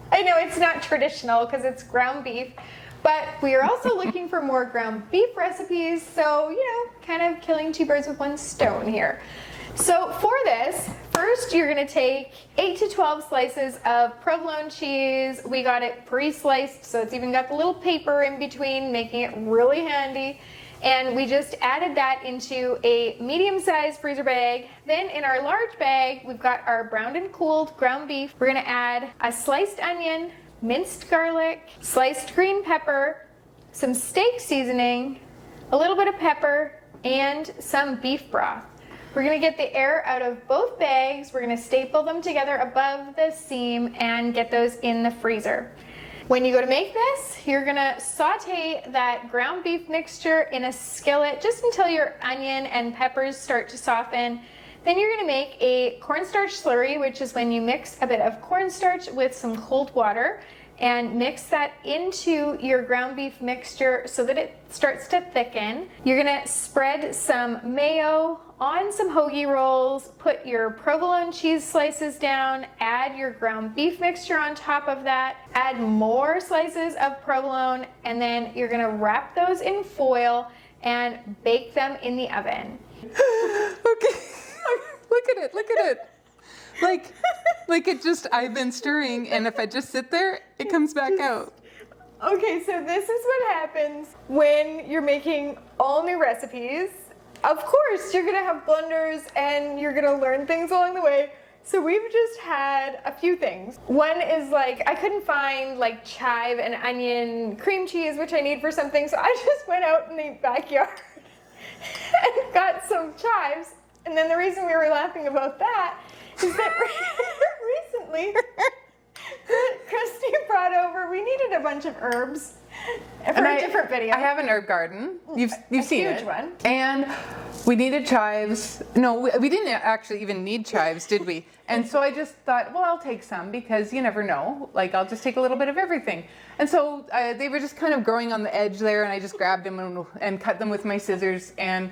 I know it's not traditional because it's ground beef, but we are also looking for more ground beef recipes. So, you know, kind of killing 2 birds with 1 stone here. So for this, first you're gonna take 8 to 12 slices of provolone cheese. We got it pre-sliced, so it's even got the little paper in between, making it really handy. And we just added that into a medium-sized freezer bag. Then in our large bag, we've got our browned and cooled ground beef. We're gonna add a sliced onion, minced garlic, sliced green pepper, some steak seasoning, a little bit of pepper, and some beef broth. We're gonna get the air out of both bags. We're gonna staple them together above the seam and get those in the freezer. When you go to make this, you're gonna saute that ground beef mixture in a skillet just until your onion and peppers start to soften. Then you're gonna make a cornstarch slurry, which is when you mix a bit of cornstarch with some cold water and mix that into your ground beef mixture so that it starts to thicken. You're gonna spread some mayo on some hoagie rolls, put your provolone cheese slices down, add your ground beef mixture on top of that, add more slices of provolone, and then you're gonna wrap those in foil and bake them in the oven. Okay. Look at it. Like it just, I've been stirring, and if I just sit there, it comes back out. Okay, so this is what happens when you're making all new recipes. Of course, you're gonna have blunders and you're gonna learn things along the way. So we've just had a few things. One is like, I couldn't find like chive and onion cream cheese, which I need for something, so I just went out in the backyard and got some chives. And then the reason we were laughing about that is that recently Christy brought over, we needed a bunch of herbs for a different video. I have an herb garden. You've seen it. Huge one. And we needed chives. No, we didn't actually even need chives, did we? And so I just thought, well, I'll take some because you never know. Like, I'll just take a little bit of everything. And so they were just kind of growing on the edge there, and I just grabbed them and cut them with my scissors and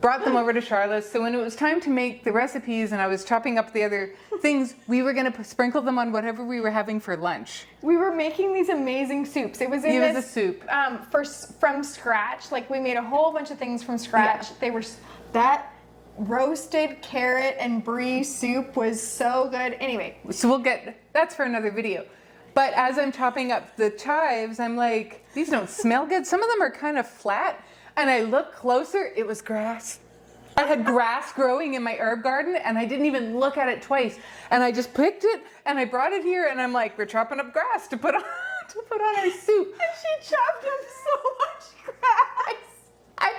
brought them over to Charlotte's. So when it was time to make the recipes and I was chopping up the other things, we were going to sprinkle them on whatever we were having for lunch. We were making these amazing soups. It was a soup. From scratch. Like, we made a whole bunch of things from scratch. Yeah. They were, that roasted carrot and brie soup was so good. Anyway. So that's for another video. But as I'm chopping up the chives, I'm like, these don't smell good. Some of them are kind of flat. And I looked closer, it was grass. I had grass growing in my herb garden, and I didn't even look at it twice. And I just picked it, and I brought it here, and I'm like, we're chopping up grass to put on our soup. And she chopped up so much grass. I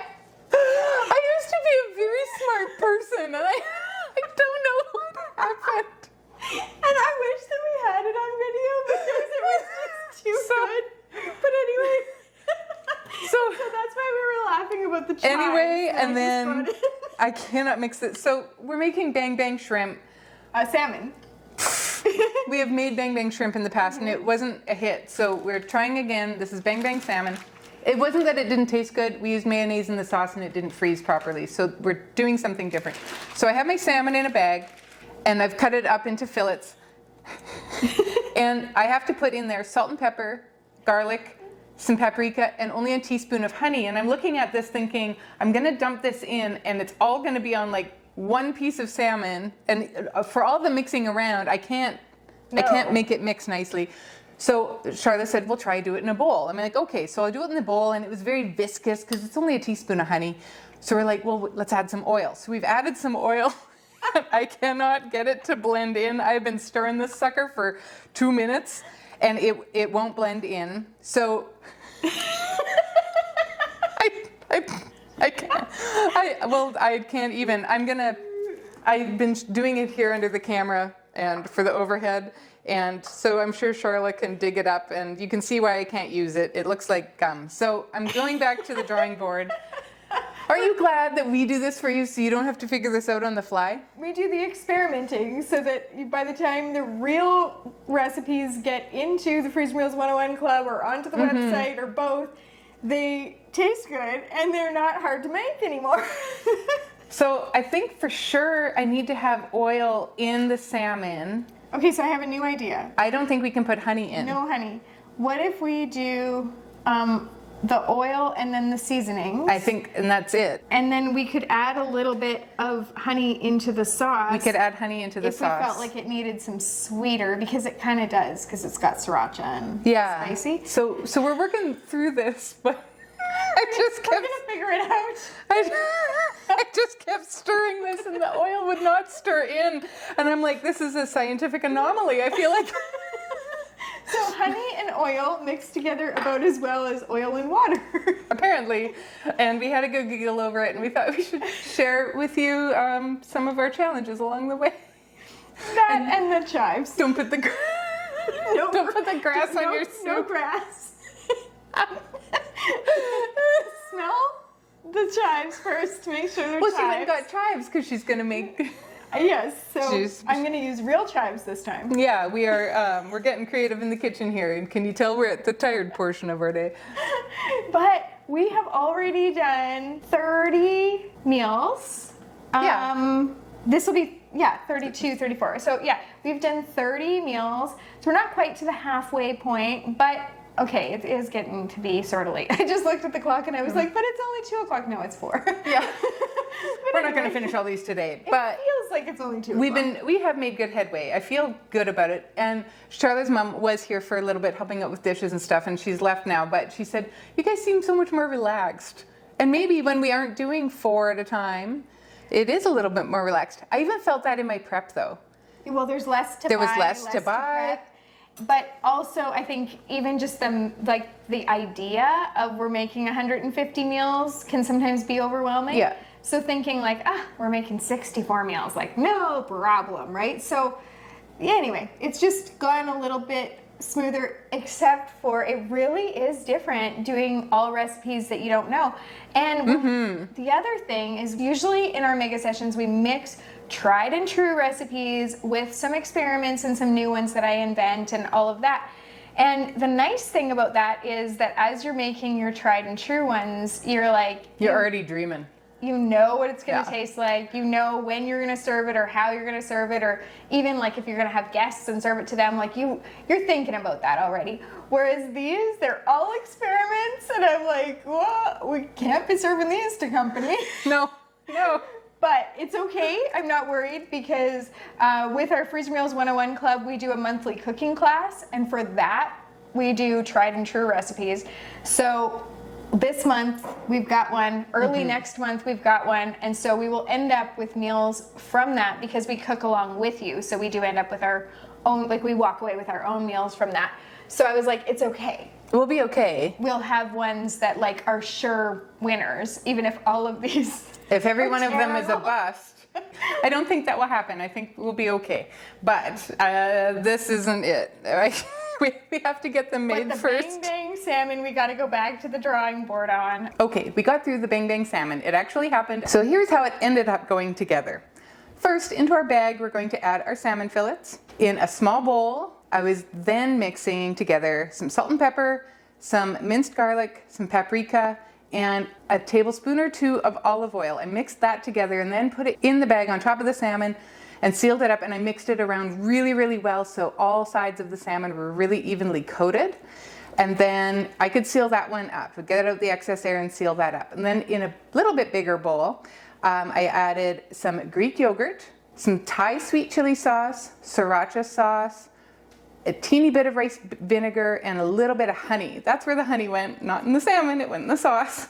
used to be a very smart person, and I don't know what happened. And I wish that we had it on video because it was just too good. But anyway. So that's why we were laughing about the chives. Anyway, and then I cannot mix it. So we're making bang bang shrimp. Salmon. We have made bang bang shrimp in the past, and it wasn't a hit. So we're trying again. This is bang bang salmon. It wasn't that it didn't taste good. We used mayonnaise in the sauce, and it didn't freeze properly. So we're doing something different. So I have my salmon in a bag, and I've cut it up into fillets. And I have to put in there salt and pepper, garlic, some paprika, and only a teaspoon of honey. And I'm looking at this thinking, I'm gonna dump this in, and it's all gonna be on like one piece of salmon. And for all the mixing around, I can't make it mix nicely. So Charlotte said, well, try do it in a bowl. I'm like, okay, so I'll do it in the bowl, and it was very viscous because it's only a teaspoon of honey. So we're like, well, let's add some oil. So we've added some oil. I cannot get it to blend in. I've been stirring this sucker for 2 minutes, and it won't blend in. So I can't. I can't even. I've been doing it here under the camera and for the overhead, and so I'm sure Charlotte can dig it up, and you can see why I can't use it. It looks like gum. So I'm going back to the drawing board. Are you glad that we do this for you so you don't have to figure this out on the fly? We do the experimenting so that by the time the real recipes get into the Freezer Meals 101 Club or onto the website or both, they taste good and they're not hard to make anymore. So I think for sure I need to have oil in the salmon. Okay, so I have a new idea. I don't think we can put honey in. No honey. What if we do the oil and then the seasonings? I think, and that's it. And then we could add a little bit of honey into the sauce. We could add honey into the sauce. If we felt like it needed some sweeter, because it kind of does, because it's got sriracha and spicy. So we're working through this, but I just kept... We're going to figure it out. I just kept stirring this, and the oil would not stir in. And I'm like, this is a scientific anomaly. I feel like... So honey and oil mixed together about as well as oil and water. Apparently, and we had a good giggle over it, and we thought we should share with you some of our challenges along the way. That and the chives. Don't put the don't put the grass on your soup. No grass. Smell the chives first. Make sure they're chives. Well, she went and got chives because she's gonna make. Yes, so I'm going to use real chives this time. Yeah, we are. We're getting creative in the kitchen here, and can you tell we're at the tired portion of our day? But we have already done 30 meals. Yeah. This will be 32, 34. So yeah, we've done 30 meals. So we're not quite to the halfway point, but okay, it is getting to be sort of late. I just looked at the clock and I was like, but it's only 2 o'clock. No, it's 4. Yeah. We're not going to finish all these today, but it feels like it's only 2 o'clock. We have made good headway. I feel good about it. And Charlotte's mom was here for a little bit helping out with dishes and stuff, and she's left now, but she said, you guys seem so much more relaxed. And maybe when we aren't doing 4 at a time, it is a little bit more relaxed. I even felt that in my prep though. Well, there's less to buy. There was less to buy. Prep. But also, I think even just the idea of we're making 150 meals can sometimes be overwhelming. Yeah. So thinking like, we're making 64 meals, like no problem, right? So anyway, it's just gone a little bit smoother, except for it really is different doing all recipes that you don't know. And the other thing is usually in our mega sessions, we mix tried and true recipes with some experiments and some new ones that I invent and all of that. And the nice thing about that is that as you're making your tried and true ones, you're already dreaming. You know what it's going to taste like. You know when you're going to serve it or how you're going to serve it, or even like if you're going to have guests and serve it to them, like you're thinking about that already. Whereas these, they're all experiments, and I'm like, well, we can't be serving these to company. No. But it's okay. I'm not worried because with our Freezer Meals 101 Club, we do a monthly cooking class, and for that, we do tried and true recipes. So this month we've got one, early next month we've got one, and so we will end up with meals from that because we cook along with you. So we do end up with our own, like we walk away with our own meals from that. So I was like, it's okay. We'll be okay. We'll have ones that like are sure winners, even if all of these if every one of them is a bust. I don't think that will happen. I think we'll be okay. But this isn't it. We have to get them made but the first. Bang Bang salmon, we got to go back to the drawing board on. Okay, we got through the Bang Bang salmon. It actually happened. So here's how it ended up going together. First, into our bag, we're going to add our salmon fillets. In a small bowl, I was then mixing together some salt and pepper, some minced garlic, some paprika, and a tablespoon or 2 of olive oil. I mixed that together and then put it in the bag on top of the salmon and sealed it up, and I mixed it around really, really well so all sides of the salmon were really evenly coated. And then I could seal that one up, get out the excess air and seal that up. And then in a little bit bigger bowl, I added some Greek yogurt, some Thai sweet chili sauce, sriracha sauce, a teeny bit of rice vinegar, and a little bit of honey. That's where the honey went, not in the salmon, it went in the sauce.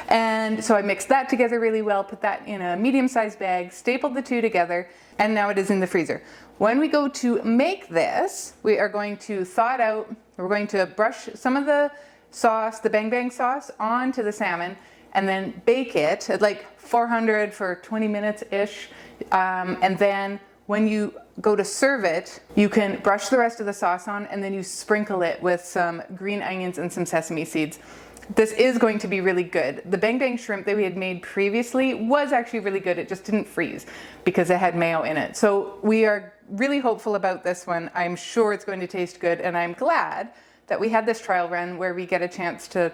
And so I mixed that together really well, put that in a medium-sized bag, stapled the two together, and now it is in the freezer. When we go to make this, we are going to thaw it out. We're going to brush some of the sauce, the Bang Bang sauce, onto the salmon, and then bake it at like 400 for 20 minutes-ish. And then when you go to serve it, you can brush the rest of the sauce on, and then you sprinkle it with some green onions and some sesame seeds. This is going to be really good. The Bang Bang shrimp that we had made previously was actually really good. It just didn't freeze because it had mayo in it. So we are really hopeful about this one. I'm sure it's going to taste good, and I'm glad that we had this trial run where we get a chance to,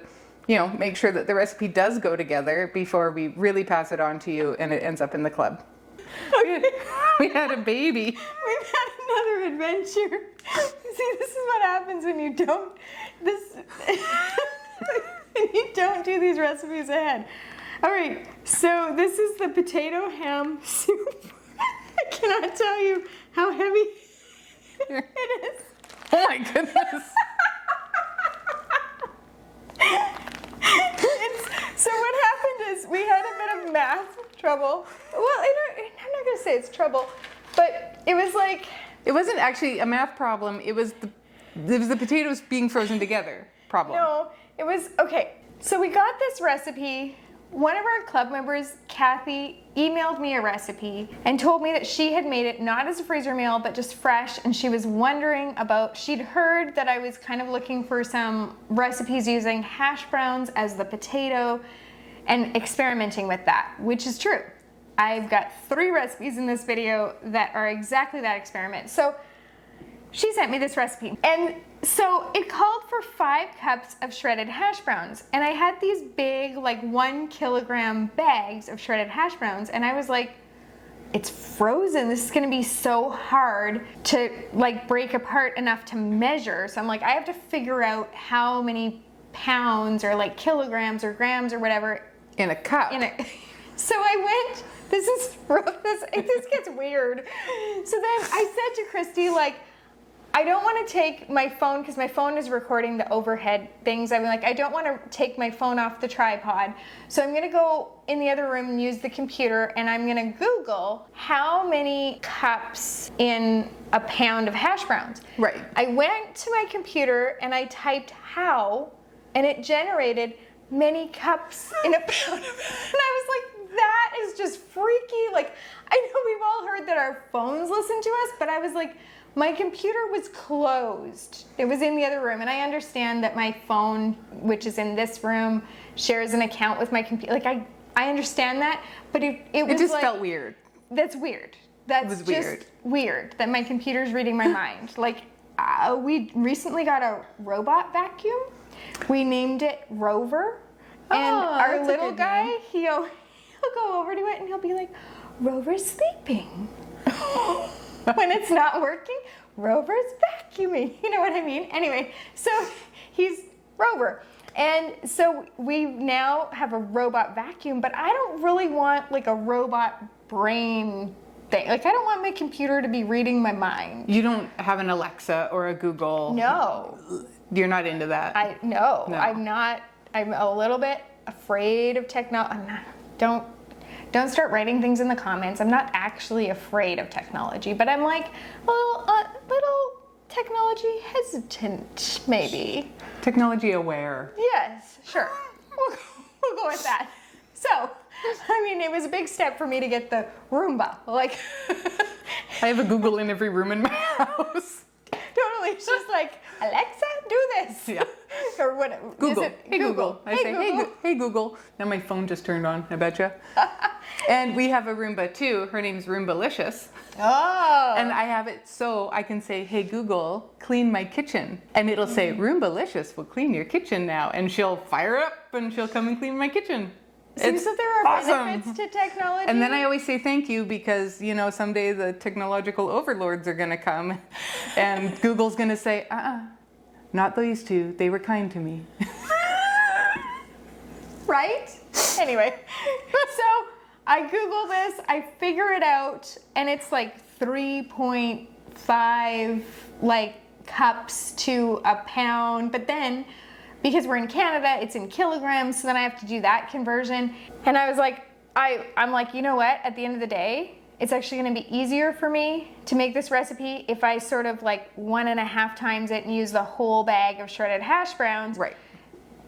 make sure that the recipe does go together before we really pass it on to you and it ends up in the club. Okay. We had a baby. We've had another adventure. See, this is what happens when you don't do these recipes ahead. All right, so this is the potato ham soup. I cannot tell you how heavy it is. Oh my goodness. So what happened is we had a bit of math trouble. Well, I'm not going to say it's trouble, but it was like... It wasn't actually a math problem. It was It was the potatoes being frozen together problem. No, it was, okay. So we got this recipe. One of our club members, Kathy, emailed me a recipe and told me that she had made it not as a freezer meal, but just fresh. And she was wondering about, she'd heard that I was kind of looking for some recipes using hash browns as the potato and experimenting with that, which is true. I've got 3 recipes in this video that are exactly that experiment. So she sent me this recipe. And so it called for 5 cups of shredded hash browns. And I had these big, like 1 kilogram bags of shredded hash browns. And I was like, it's frozen. This is gonna be so hard to like break apart enough to measure. So I'm like, I have to figure out how many pounds or like kilograms or grams or whatever. In a cup. So I went, this gets weird. So then I said to Christy, like, I don't want to take my phone because my phone is recording the overhead things. I'm like, I don't want to take my phone off the tripod. So I'm going to go in the other room and use the computer, and I'm going to Google how many cups in a pound of hash browns. Right. I went to my computer and I typed how, and it generated many cups in a pound of, and I was like, that is just freaky. Like, I know we've all heard that our phones listen to us, but I was like, my computer was closed. It was in the other room, and I understand that my phone, which is in this room, shares an account with my computer. Like, I understand that, but it was just like, felt weird. That's weird. That's was just weird. weird that my computer's reading my mind. Like, we recently got a robot vacuum. We named it Rover, and our that's a little good guy, name. he'll go over to it and he'll be like, Rover's sleeping. When it's not working, Rover's vacuuming. You know what I mean? Anyway, so he's Rover. And so we now have a robot vacuum, but I don't really want like a robot brain thing. Like, I don't want my computer to be reading my mind. You don't have an Alexa or a Google. No. You're not into that. No. No. I'm a little bit afraid of technology. Don't start writing things in the comments. I'm not actually afraid of technology, but I'm like, well, little technology hesitant, maybe. Technology aware. Yes, sure. We'll go with that. So, I mean, it was a big step for me to get the Roomba. Like, I have a Google in every room in my house. totally. It's just like, Alexa, do this. Yeah. Or what? Google. Is it Hey Google. I say, Google. hey Google. Now my phone just turned on, I betcha. And we have a Roomba too. Her name's Roombalicious. Oh. And I have it so I can say, hey Google, clean my kitchen. And it'll say, Roombalicious will clean your kitchen now. And she'll fire up and she'll come and clean my kitchen. Seems that there are awesome. benefits to technology. And then I always say thank you because, you know, someday the technological overlords are going to come and Google's going to say, not these two. They were kind to me. Right? Anyway, so I Google this, I figure it out, and it's like 3.5 like cups to a pound. But then, because we're in Canada, it's in kilograms, so then I have to do that conversion. And I was like, I'm like, you know what? At the end of the day, it's actually going to be easier for me to make this recipe if I sort of like 1.5 times it and use the whole bag of shredded hash browns. Right.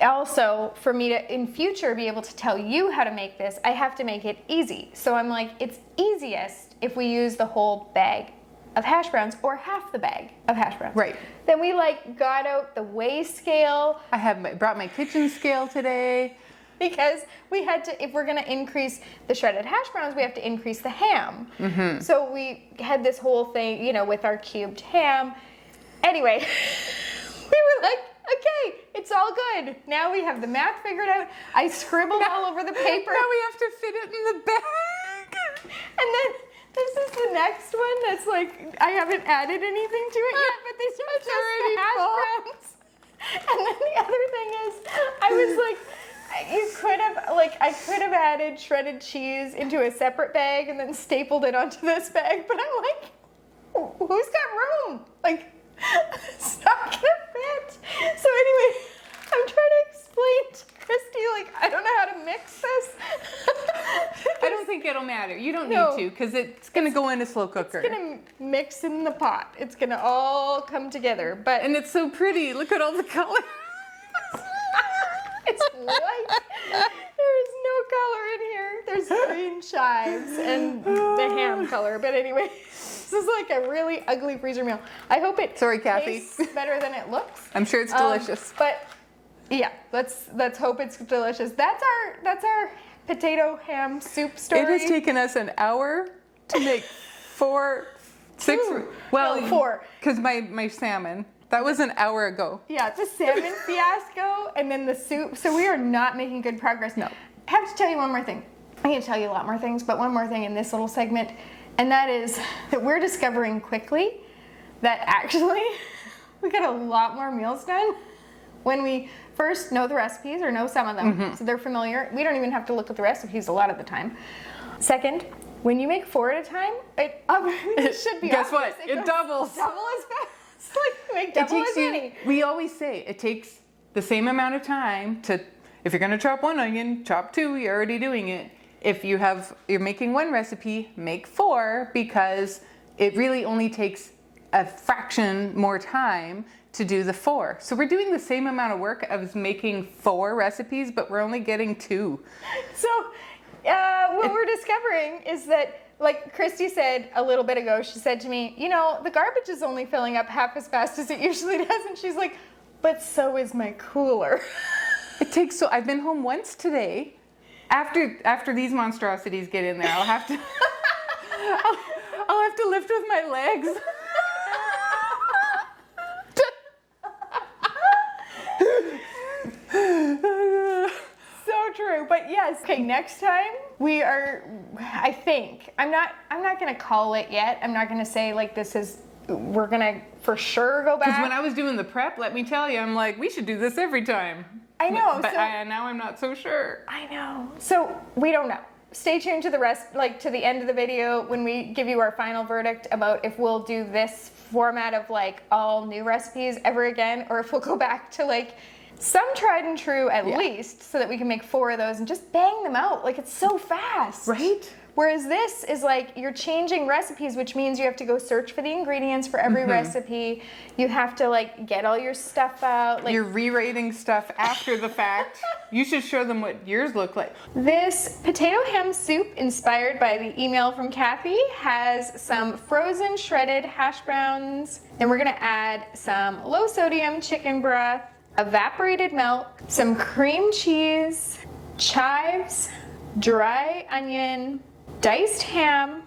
Also, for me to in future be able to tell you how to make this, I have to make it easy. So I'm like, it's easiest if we use the whole bag of hash browns or half the bag of hash browns. Right. Then we like got out the weigh scale. I brought my kitchen scale today. Because we had to, if we're going to increase the shredded hash browns, we have to increase the ham. Mm-hmm. So we had this whole thing, you know, with our cubed ham. Anyway, we were like, okay, it's all good. Now we have the math figured out. I scribbled all over the paper. Now we have to fit it in the bag. And then this is the next one that's like, I haven't added anything to it yet, but these are just the hash browns. And then the other thing is, I was like, I could have added shredded cheese into a separate bag and then stapled it onto this bag, but I'm like, who's got room? Like, it's not gonna fit. So anyway, I'm trying to explain to Christy, like, I don't know how to mix this. I don't think think it'll matter. You don't No. need to, because it's gonna go in a slow cooker. It's gonna mix in the pot. It's gonna all come together. But And it's so pretty. Look at all the colors. it's white. There is no color in here. There's green chives and the ham color. But anyway, this is like a really ugly freezer meal. I hope it Sorry, Kathy. tastes better than it looks. I'm sure it's delicious. But yeah, let's hope it's delicious. That's our potato ham soup story. It has taken us an hour to make 4, 6. Two. Well, No, 4. Because my salmon. That was an hour ago. Yeah, the salmon fiasco and then the soup. So we are not making good progress. No. I have to tell you one more thing. I'm going to tell you a lot more things, but one more thing in this little segment, and that is that we're discovering quickly that actually we get a lot more meals done when we first know the recipes or know some of them, so they're familiar. We don't even have to look at the recipes a lot of the time. Second, when you make 4 at a time, it should be Guess obvious. what? It goes doubles. Double as fast. Like make double as many. We always say it takes the same amount of time to, if you're gonna chop 1 onion, chop 2, you're already doing it. If you're making 1 recipe, make 4, because it really only takes a fraction more time to do the 4. So we're doing the same amount of work as making 4 recipes, but we're only getting 2. So what we're discovering is that, like Christy said a little bit ago, she said to me, you know, the garbage is only filling up half as fast as it usually does. And she's like, but so is my cooler. It takes I've been home once today. After these monstrosities get in there, I'll have to I'll have to lift with my legs. So true. But yes, okay, next time we are, I think, I'm not gonna call it yet. I'm not gonna say like we're gonna for sure go back. Because when I was doing the prep, let me tell you, I'm like, we should do this every time. I know. But so, now I'm not so sure. I know. So we don't know. Stay tuned to the rest, like to the end of the video when we give you our final verdict about if we'll do this format of like all new recipes ever again, or if we'll go back to like some tried and true at least, so that we can make 4 of those and just bang them out. Like it's so fast. Right? Whereas this is like you're changing recipes, which means you have to go search for the ingredients for every recipe. You have to like get all your stuff out. Like You're re-rating stuff after the fact. You should show them what yours look like. this potato ham soup, inspired by the email from Kathy, has some frozen shredded hash browns. Then we're gonna add some low sodium chicken broth, evaporated milk, some cream cheese, chives, dry onion, diced ham,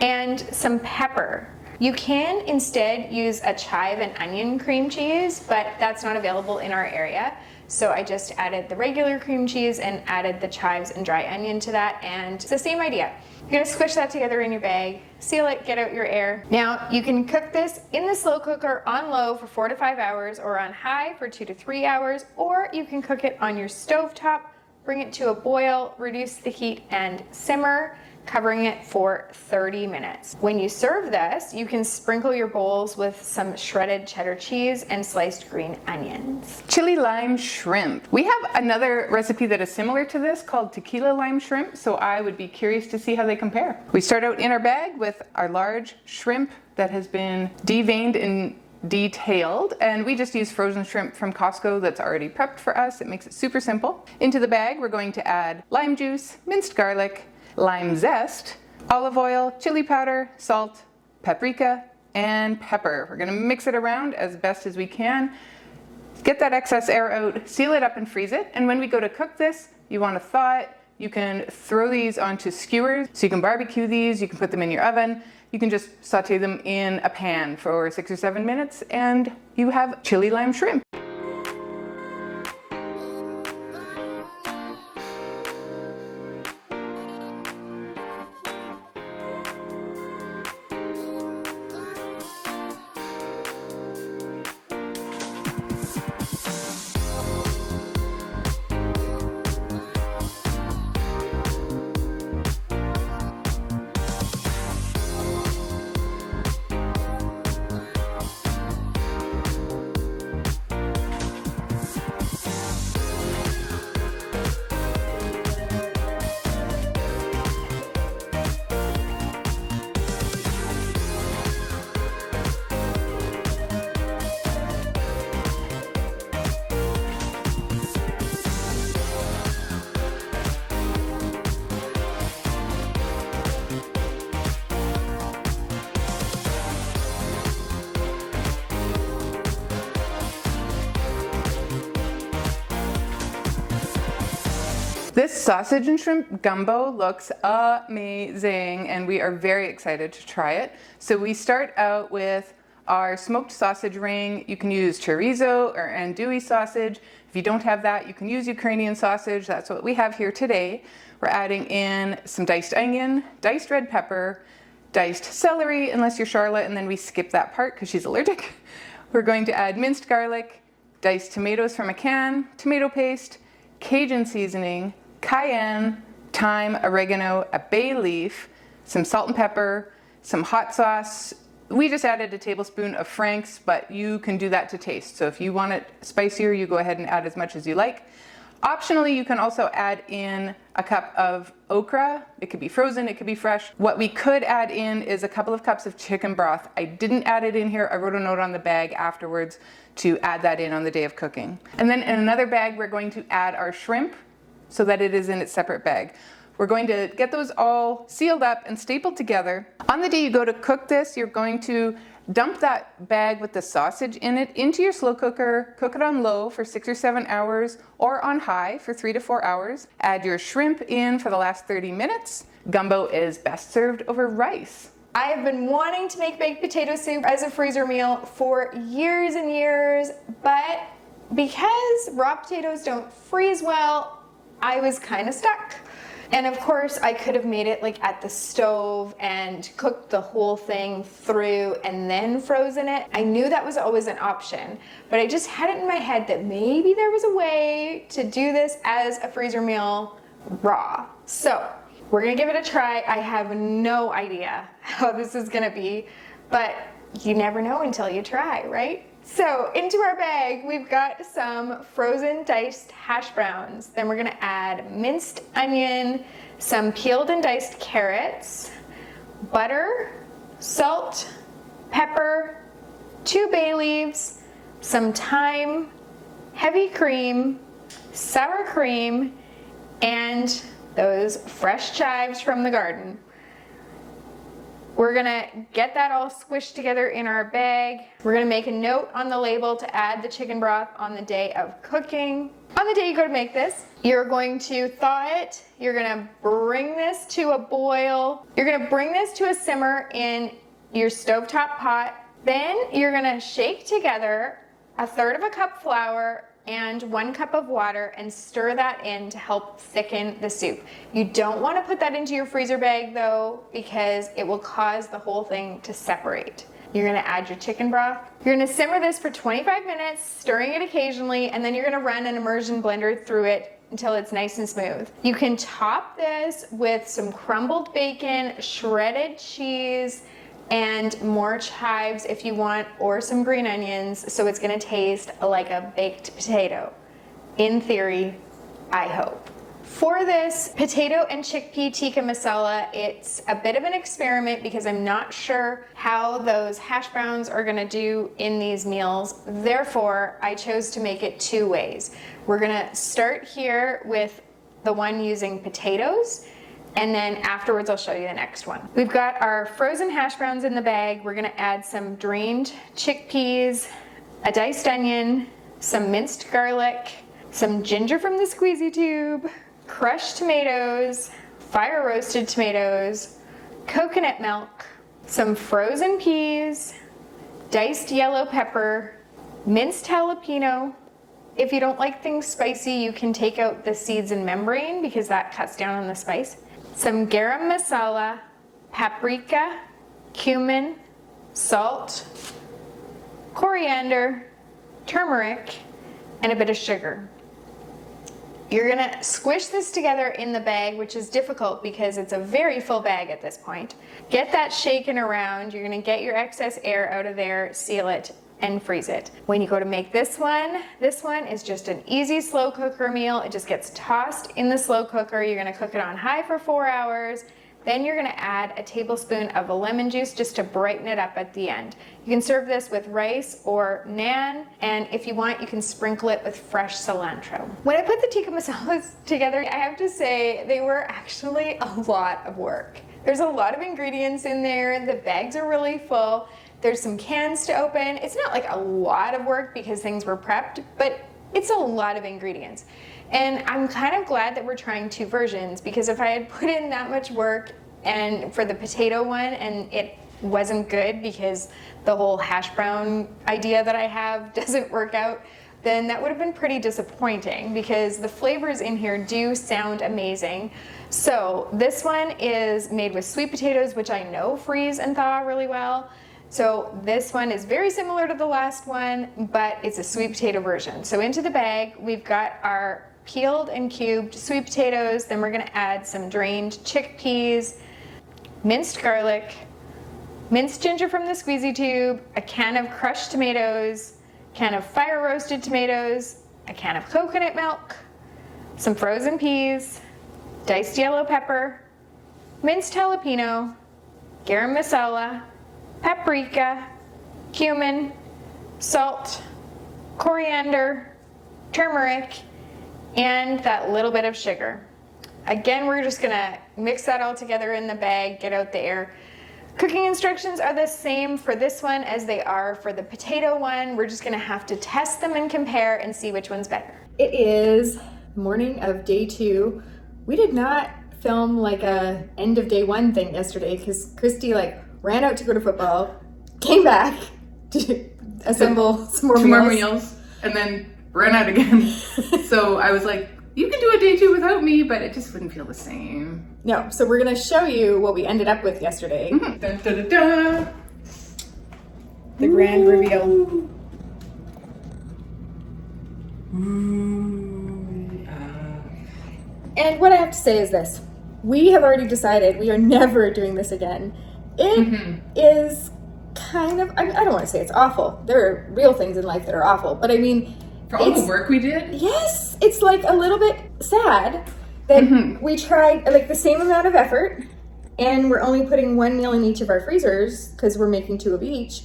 and some pepper. You can instead use a chive and onion cream cheese, but that's not available in our area. So I just added the regular cream cheese and added the chives and dry onion to that, and it's the same idea. You're gonna squish that together in your bag, seal it, get out your air. Now you can cook this in the slow cooker on low for 4 to 5 hours, or on high for 2 to 3 hours, or you can cook it on your stovetop, bring it to a boil, reduce the heat, and simmer, covering it for 30 minutes. When you serve this, you can sprinkle your bowls with some shredded cheddar cheese and sliced green onions. Chili lime shrimp. We have another recipe that is similar to this called tequila lime shrimp, so I would be curious to see how they compare. We start out in our bag with our large shrimp that has been deveined and detailed, and we just use frozen shrimp from Costco that's already prepped for us. It makes it super simple. Into the bag, we're going to add lime juice, minced garlic, lime zest, olive oil, chili powder, salt, paprika, and pepper. We're gonna mix it around as best as we can. Get that excess air out, seal it up and freeze it. And when we go to cook this, you wanna thaw it. You can throw these onto skewers, so you can barbecue these, you can put them in your oven. You can just saute them in a pan for 6 or 7 minutes, and you have chili lime shrimp. This sausage and shrimp gumbo looks amazing, and we are very excited to try it. So we start out with our smoked sausage ring. You can use chorizo or andouille sausage. If you don't have that, you can use Ukrainian sausage. That's what we have here today. We're adding in some diced onion, diced red pepper, diced celery, unless you're Charlotte, and then we skip that part because she's allergic. We're going to add minced garlic, diced tomatoes from a can, tomato paste, Cajun seasoning, cayenne, thyme, oregano, a bay leaf, some salt and pepper, some hot sauce. We just added a tablespoon of Frank's, but you can do that to taste. So if you want it spicier, you go ahead and add as much as you like. Optionally, you can also add in a cup of okra. It could be frozen, it could be fresh. What we could add in is a couple of cups of chicken broth. I didn't add it in here. I wrote a note on the bag afterwards to add that in on the day of cooking. And then in another bag, we're going to add our shrimp so that it is in its separate bag. We're going to get those all sealed up and stapled together. On the day you go to cook this, you're going to dump that bag with the sausage in it into your slow cooker, cook it on low for 6 or 7 hours or on high for 3 to 4 hours. Add your shrimp in for the last 30 minutes. Gumbo is best served over rice. I have been wanting to make baked potato soup as a freezer meal for years and years, but because raw potatoes don't freeze well, I was kind of stuck. And of course, I could have made it like at the stove and cooked the whole thing through and then frozen it. I knew that was always an option, but I just had it in my head that maybe there was a way to do this as a freezer meal raw. So we're gonna give it a try. I have no idea how this is gonna be, but you never know until you try, right? So into our bag, we've got some frozen diced hash browns. Then we're gonna add minced onion, some peeled and diced carrots, butter, salt, pepper, 2 bay leaves, some thyme, heavy cream, sour cream, and those fresh chives from the garden. We're gonna get that all squished together in our bag. We're gonna make a note on the label to add the chicken broth on the day of cooking. On the day you go to make this, you're going to thaw it. You're gonna bring this to a boil. You're gonna bring this to a simmer in your stovetop pot. Then you're gonna shake together 1/3 cup flour and 1 cup of water and stir that in to help thicken the soup. You don't want to put that into your freezer bag though, because it will cause the whole thing to separate. You're gonna add your chicken broth. You're gonna simmer this for 25 minutes, stirring it occasionally, and then you're gonna run an immersion blender through it until it's nice and smooth. You can top this with some crumbled bacon, shredded cheese, and more chives if you want, or some green onions, so it's gonna taste like a baked potato. In theory, I hope. For this potato and chickpea tikka masala, it's a bit of an experiment because I'm not sure how those hash browns are gonna do in these meals. Therefore, I chose to make it 2 ways. We're gonna start here with the one using potatoes, and then afterwards I'll show you the next one. We've got our frozen hash browns in the bag. We're gonna add some drained chickpeas, a diced onion, some minced garlic, some ginger from the squeezy tube, crushed tomatoes, fire roasted tomatoes, coconut milk, some frozen peas, diced yellow pepper, minced jalapeno. If you don't like things spicy, you can take out the seeds and membrane because that cuts down on the spice. Some garam masala, paprika, cumin, salt, coriander, turmeric, and a bit of sugar. You're gonna squish this together in the bag, which is difficult because it's a very full bag at this point. Get that shaken around. You're gonna get your excess air out of there, seal it, and freeze it. When you go to make this one is just an easy slow cooker meal. It just gets tossed in the slow cooker. You're gonna cook it on high for 4 hours. Then you're gonna add a tablespoon of lemon juice just to brighten it up at the end. You can serve this with rice or naan, and if you want, you can sprinkle it with fresh cilantro. When I put the tikka masalas together, I have to say they were actually a lot of work. There's a lot of ingredients in there. The bags are really full. There's some cans to open. It's not like a lot of work because things were prepped, but it's a lot of ingredients. And I'm kind of glad that we're trying two versions, because if I had put in that much work and for the potato one and it wasn't good because the whole hash brown idea that I have doesn't work out, then that would have been pretty disappointing, because the flavors in here do sound amazing. So this one is made with sweet potatoes, which I know freeze and thaw really well. So this one is very similar to the last one, but it's a sweet potato version. So into the bag, we've got our peeled and cubed sweet potatoes. Then we're gonna add some drained chickpeas, minced garlic, minced ginger from the squeezy tube, a can of crushed tomatoes, can of fire roasted tomatoes, a can of coconut milk, some frozen peas, diced yellow pepper, minced jalapeno, garam masala, paprika, cumin, salt, coriander, turmeric, and that little bit of sugar. Again, we're just gonna mix that all together in the bag, get out the air. Cooking instructions are the same for this one as they are for the potato one. We're just gonna have to test them and compare and see which one's better. It is morning of day 2. We did not film like a end of day 1 thing yesterday because Christy ran out to go to football, came back to assemble some more Two more meals, and then ran out again. So I was like, you can do a day 2 without me, but it just wouldn't feel the same. No, so we're gonna show you what we ended up with yesterday. Dun, dun, dun, dun. The grand reveal. And what I have to say is this. We have already decided we are never doing this again. It is kind of, I don't want to say it's awful. There are real things in life that are awful, but I mean, for all the work we did? Yes, it's like a little bit sad that we tried the same amount of effort and we're only putting 1 meal in each of our freezers because we're making 2 of each.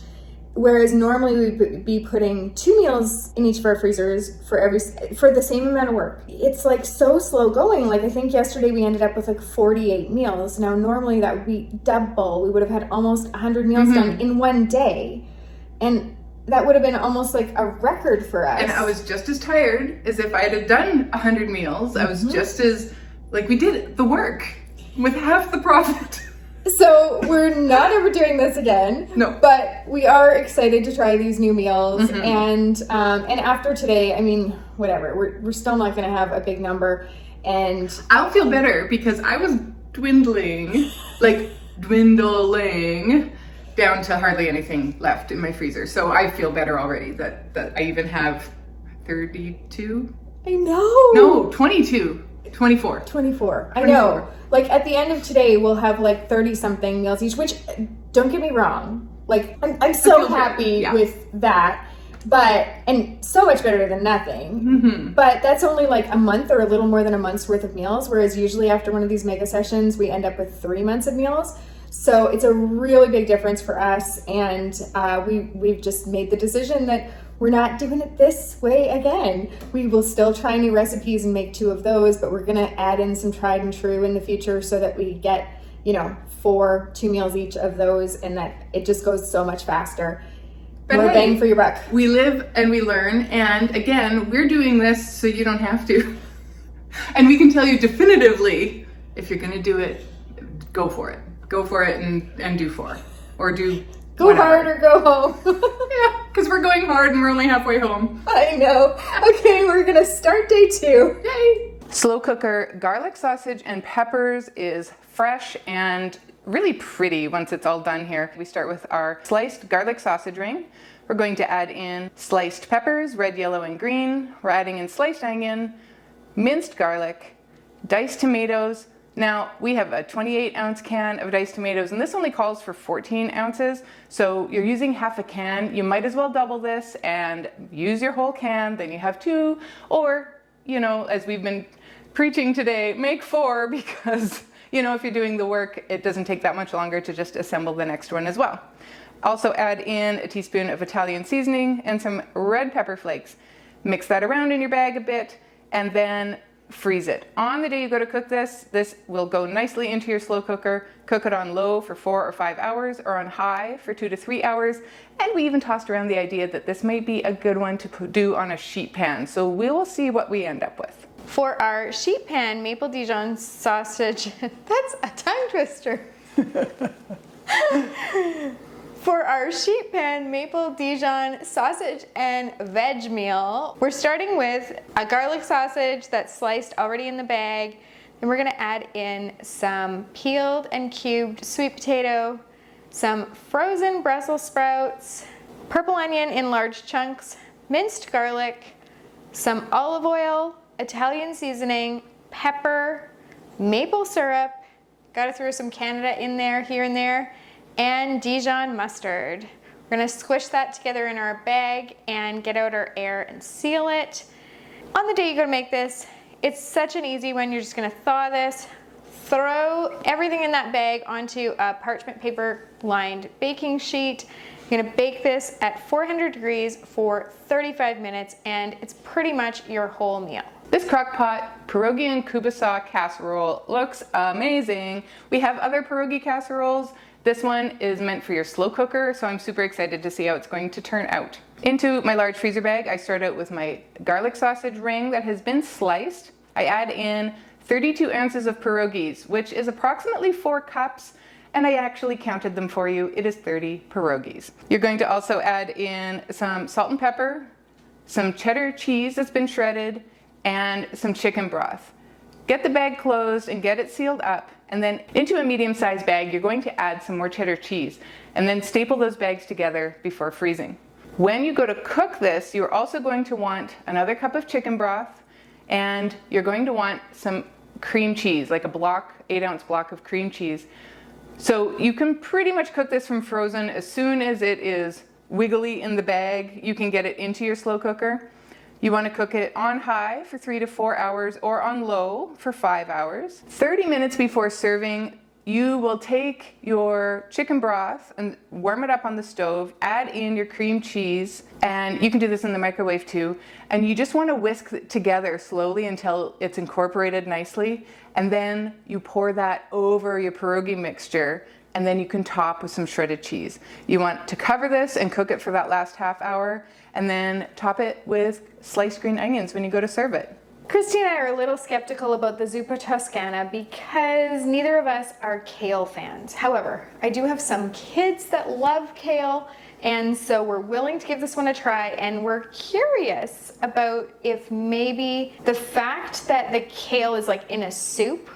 Whereas normally we'd be putting 2 meals in each of our freezers for the same amount of work. It's so slow going. I think yesterday we ended up with 48 meals. Now normally that would be double. We would have had almost 100 meals done in one day. And that would have been almost a record for us. And I was just as tired as if I had done 100 meals. I was just as, we did the work with half the profit. So we're not ever doing this again. No. But we are excited to try these new meals. And after today, I mean, whatever. We're still not going to have a big number. And I'll feel better because I was dwindling down to hardly anything left in my freezer. So I feel better already that I even have 32. I know. No, 22. 24. 24. I know. At the end of today, we'll have 30 something meals each, which don't get me wrong. I'm so happy with that, and so much better than nothing. But that's only a month or a little more than a month's worth of meals. Whereas usually after one of these mega sessions, we end up with 3 months of meals. So it's a really big difference for us. And we've just made the decision that we're not doing it this way again. We will still try new recipes and make 2 of those, but we're gonna add in some tried and true in the future so that we get, 4 2 meals each of those, and that it just goes so much faster. More bang for your buck. We live and we learn, and again, we're doing this so you don't have to. And we can tell you definitively, if you're gonna do it, go for it. Go for it and do 4. Or do Go hard or go home. Yeah, because we're going hard and we're only halfway home. I know. Okay, we're gonna start day 2. Yay! Slow cooker garlic sausage and peppers is fresh and really pretty once it's all done here. We start with our sliced garlic sausage ring. We're going to add in sliced peppers, red, yellow, and green. We're adding in sliced onion, minced garlic, diced tomatoes. Now, we have a 28-ounce can of diced tomatoes, and this only calls for 14 ounces, so you're using half a can. You might as well double this and use your whole can, then you have 2, or, as we've been preaching today, make 4, because, if you're doing the work, it doesn't take that much longer to just assemble the next one as well. Also add in a teaspoon of Italian seasoning and some red pepper flakes. Mix that around in your bag a bit, and then freeze it. On the day you go to cook this will go nicely into your slow cooker. Cook it on low for 4 or 5 hours, or on high for 2 to 3 hours. And we even tossed around the idea that this might be a good one to do on a sheet pan. So we will see what we end up with. For our sheet pan maple Dijon sausage, that's a tongue twister. For our sheet pan maple Dijon sausage and veg meal, we're starting with a garlic sausage that's sliced already in the bag. Then we're gonna add in some peeled and cubed sweet potato, some frozen Brussels sprouts, purple onion in large chunks, minced garlic, some olive oil, Italian seasoning, pepper, maple syrup, gotta throw some Canada in there, here and there, and Dijon mustard. We're gonna squish that together in our bag and get out our air and seal it. On the day you go to make this, it's such an easy one. You're just gonna thaw this, throw everything in that bag onto a parchment paper lined baking sheet. You're gonna bake this at 400 degrees for 35 minutes, and it's pretty much your whole meal. This Crockpot pierogi and Kielbasa casserole looks amazing. We have other pierogi casseroles. This one is meant for your slow cooker, so I'm super excited to see how it's going to turn out. Into my large freezer bag, I start out with my garlic sausage ring that has been sliced. I add in 32 ounces of pierogies, which is approximately 4 cups, and I actually counted them for you. It is 30 pierogies. You're going to also add in some salt and pepper, some cheddar cheese that's been shredded, and some chicken broth. Get the bag closed and get it sealed up, and then into a medium-sized bag, you're going to add some more cheddar cheese, and then staple those bags together before freezing. When you go to cook this, you're also going to want another cup of chicken broth, and you're going to want some cream cheese, like a 8-ounce block of cream cheese. So you can pretty much cook this from frozen. As soon as it is wiggly in the bag, you can get it into your slow cooker. You want to cook it on high for 3 to 4 hours or on low for 5 hours. 30 minutes before serving, you will take your chicken broth and warm it up on the stove, add in your cream cheese, and you can do this in the microwave too. And you just want to whisk it together slowly until it's incorporated nicely. And then you pour that over your pierogi mixture, and then you can top with some shredded cheese. You want to cover this and cook it for that last half hour, and then top it with sliced green onions when you go to serve it. Christy and I are a little skeptical about the Zuppa Toscana because neither of us are kale fans. However, I do have some kids that love kale, and so we're willing to give this one a try, and we're curious about if maybe the fact that the kale is like in a soup,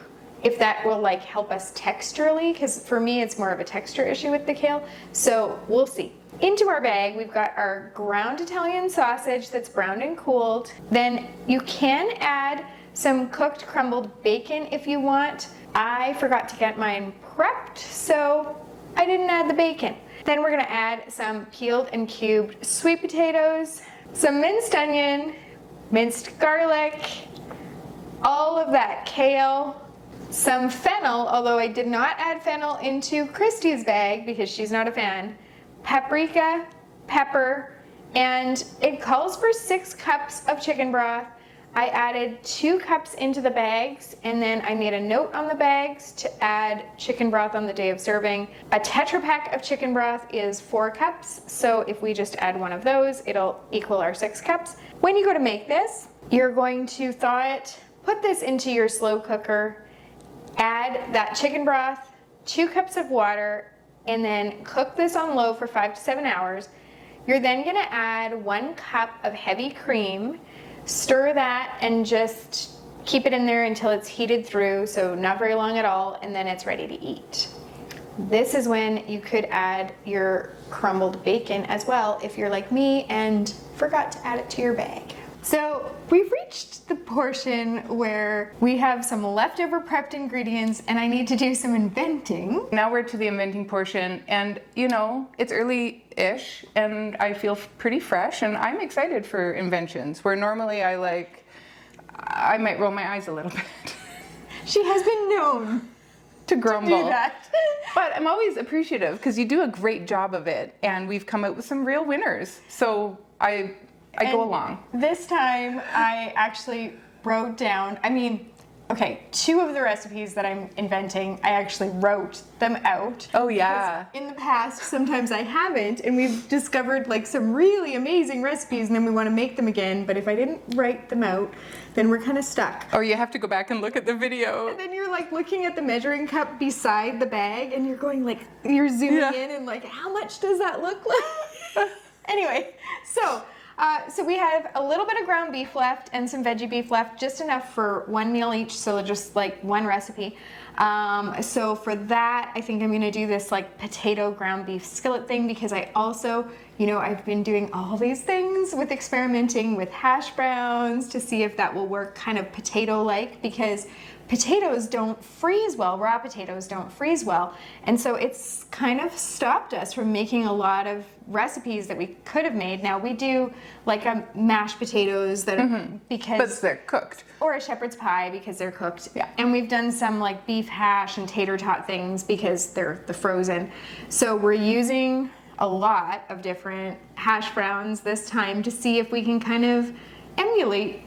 if that will like help us texturally, because for me it's more of a texture issue with the kale, so we'll see. Into our bag, we've got our ground Italian sausage that's browned and cooled. Then you can add some cooked crumbled bacon if you want. I forgot to get mine prepped, so I didn't add the bacon. Then we're gonna add some peeled and cubed sweet potatoes, some minced onion, minced garlic, all of that kale, some fennel, although I did not add fennel into Christy's bag because she's not a fan, paprika, pepper, and it calls for 6 cups of chicken broth. I added 2 cups into the bags, and then I made a note on the bags to add chicken broth on the day of serving. A Tetra Pak of chicken broth is 4 cups, so if we just add one of those, it'll equal our 6 cups. When you go to make this, you're going to thaw it, put this into your slow cooker, add that chicken broth, 2 cups of water, and then cook this on low for 5 to 7 hours. You're then gonna add 1 cup of heavy cream, stir that, and just keep it in there until it's heated through, so not very long at all, and then it's ready to eat. This is when you could add your crumbled bacon as well if you're like me and forgot to add it to your bag. So we've reached the portion where we have some leftover prepped ingredients and I need to do some inventing. Now we're to the inventing portion, and you know, it's early-ish and I feel pretty fresh, and I'm excited for inventions, where normally I might roll my eyes a little bit. She has been known to grumble. do that. But I'm always appreciative because you do a great job of it, and we've come out with some real winners. So I go along. This time I actually wrote down, Okay, 2 of the recipes that I'm inventing, I actually wrote them out. Oh, yeah. Because in the past, sometimes I haven't, and we've discovered like some really amazing recipes, and then we want to make them again. But if I didn't write them out, then we're kind of stuck. Or you have to go back and look at the video. And then you're like looking at the measuring cup beside the bag, and you're going like, you're zooming in, and like, how much does that look like? Anyway, so we have a little bit of ground beef left and some veggie beef left, just enough for 1 meal each, so just like 1 recipe. So for that, I think I'm gonna do this like potato ground beef skillet thing, because I also, you know, I've been doing all these things with experimenting with hash browns to see if that will work kind of potato-like, because potatoes don't freeze well, raw potatoes don't freeze well. And so it's kind of stopped us from making a lot of recipes that we could have made. Now we do like a mashed potatoes that are, because... But they're cooked. Or a shepherd's pie because they're cooked. Yeah. And we've done some like beef hash and tater tot things because they're the frozen. So we're using a lot of different hash browns this time to see if we can kind of emulate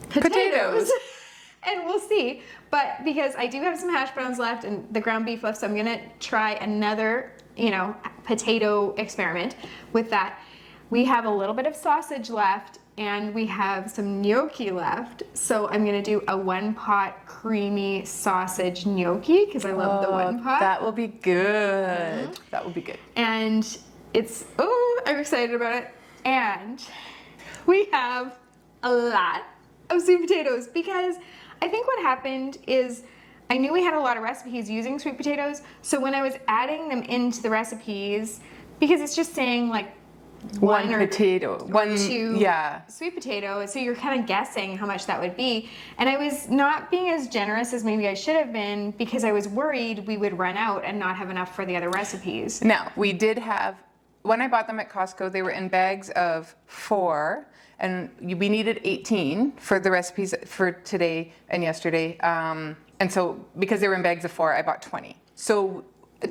potatoes. And we'll see. But because I do have some hash browns left and the ground beef left, so I'm gonna try another, you know, potato experiment with that. We have a little bit of sausage left and we have some gnocchi left. So I'm gonna do a 1-pot creamy sausage gnocchi because I love the 1-pot. That will be good. That will be good. And it's, I'm excited about it. And we have a lot of sweet potatoes because I think what happened is I knew we had a lot of recipes using sweet potatoes, so when I was adding them into the recipes, because it's just saying like one potato, or 2 sweet potatoes, so you're kind of guessing how much that would be. And I was not being as generous as maybe I should have been because I was worried we would run out and not have enough for the other recipes. Now, we did have, when I bought them at Costco, they were in bags of 4. And we needed 18 for the recipes for today and yesterday. And so because they were in bags of 4, I bought 20. So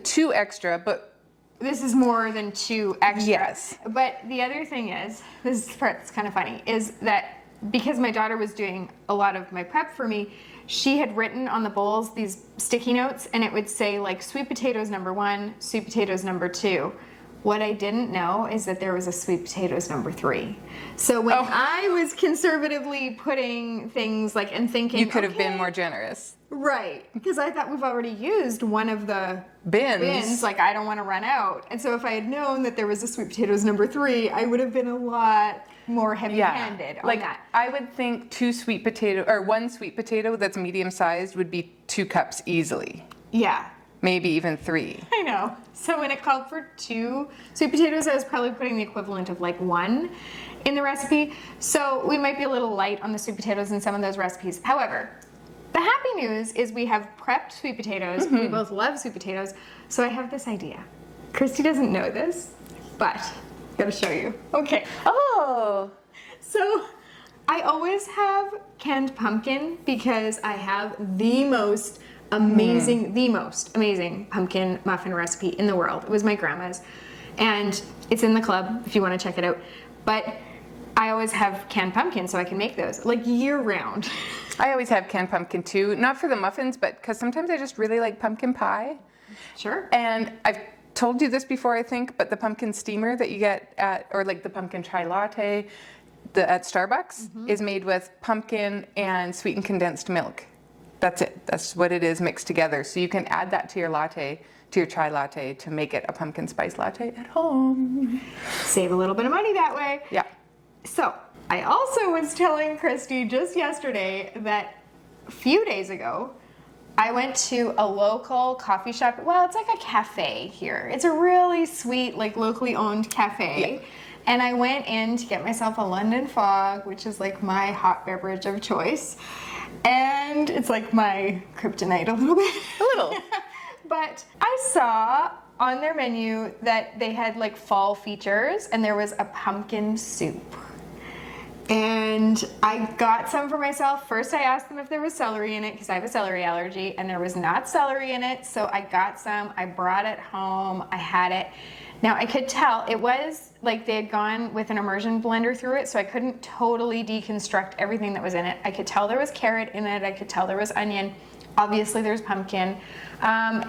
2 extra, but... This is more than 2 extra. Yes. But the other thing is, this is the part that's kind of funny, is that because my daughter was doing a lot of my prep for me, she had written on the bowls these sticky notes, and it would say like sweet potatoes number 1, sweet potatoes number 2. What I didn't know is that there was a sweet potatoes number 3. So when I was conservatively putting things like and thinking, you could have been more generous. Right, because I thought we've already used one of the bins. Like I don't want to run out. And so if I had known that there was a sweet potatoes number 3, I would have been a lot more heavy-handed on like, that. I would think 2 sweet potato, or 1 sweet potato that's medium-sized would be 2 cups easily. Yeah. Maybe even 3. I know. So when it called for 2 sweet potatoes, I was probably putting the equivalent of like 1 in the recipe. So we might be a little light on the sweet potatoes in some of those recipes. However, the happy news is we have prepped sweet potatoes. We both love sweet potatoes. So I have this idea. Christy doesn't know this, but I'm gonna show you. Okay. Oh. So I always have canned pumpkin because I have the most amazing pumpkin muffin recipe in the world. It was my grandma's, and it's in the club if you want to check it out. But I always have canned pumpkin so I can make those like year round. I always have canned pumpkin too, not for the muffins, but because sometimes I just really like pumpkin pie. Sure. And I've told you this before, I think, but the pumpkin steamer that you get at, or like the pumpkin chai latte at Starbucks is made with pumpkin and sweetened condensed milk. That's it. That's what it is mixed together. So you can add that to your latte, to your chai latte, to make it a pumpkin spice latte at home. Save a little bit of money that way. Yeah. So I also was telling Christy just yesterday that a few days ago, I went to a local coffee shop. Well, it's like a cafe here. It's a really sweet, like locally owned cafe. Yeah. And I went in to get myself a London Fog, which is like my hot beverage of choice. And it's like my kryptonite a little bit. A little. But I saw on their menu that they had like fall features and there was a pumpkin soup. And I got some for myself. First, I asked them if there was celery in it because I have a celery allergy, and there was not celery in it. So I got some. I brought it home. I had it. Now I could tell it was like they had gone with an immersion blender through it, so I couldn't totally deconstruct everything that was in it. I could tell there was carrot in it. I could tell there was onion. Obviously, there's pumpkin.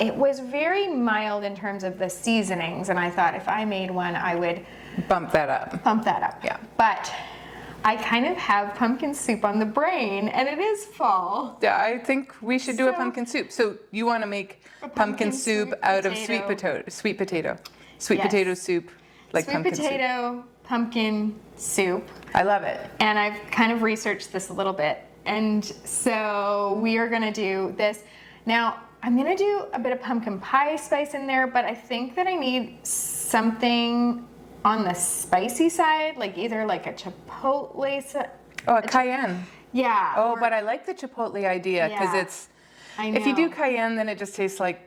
It was very mild in terms of the seasonings, and I thought if I made one, I would Bump that up. bump that up. Yeah. But I kind of have pumpkin soup on the brain, and it is fall. Yeah, I think we should do a So- pumpkin soup. So you want to make pumpkin soup out of sweet potato. Sweet Yes. potato soup, like Sweet pumpkin soup. potato pumpkin soup. I love it. And I've kind of researched this a little bit. And so we are gonna do this. Now, I'm gonna do a bit of pumpkin pie spice in there, but I think that I need something on the spicy side, like either like a chipotle. Oh, a cayenne. Yeah. Oh, or- but I like the chipotle idea because Yeah. it's, I know. if you do cayenne, then it just tastes like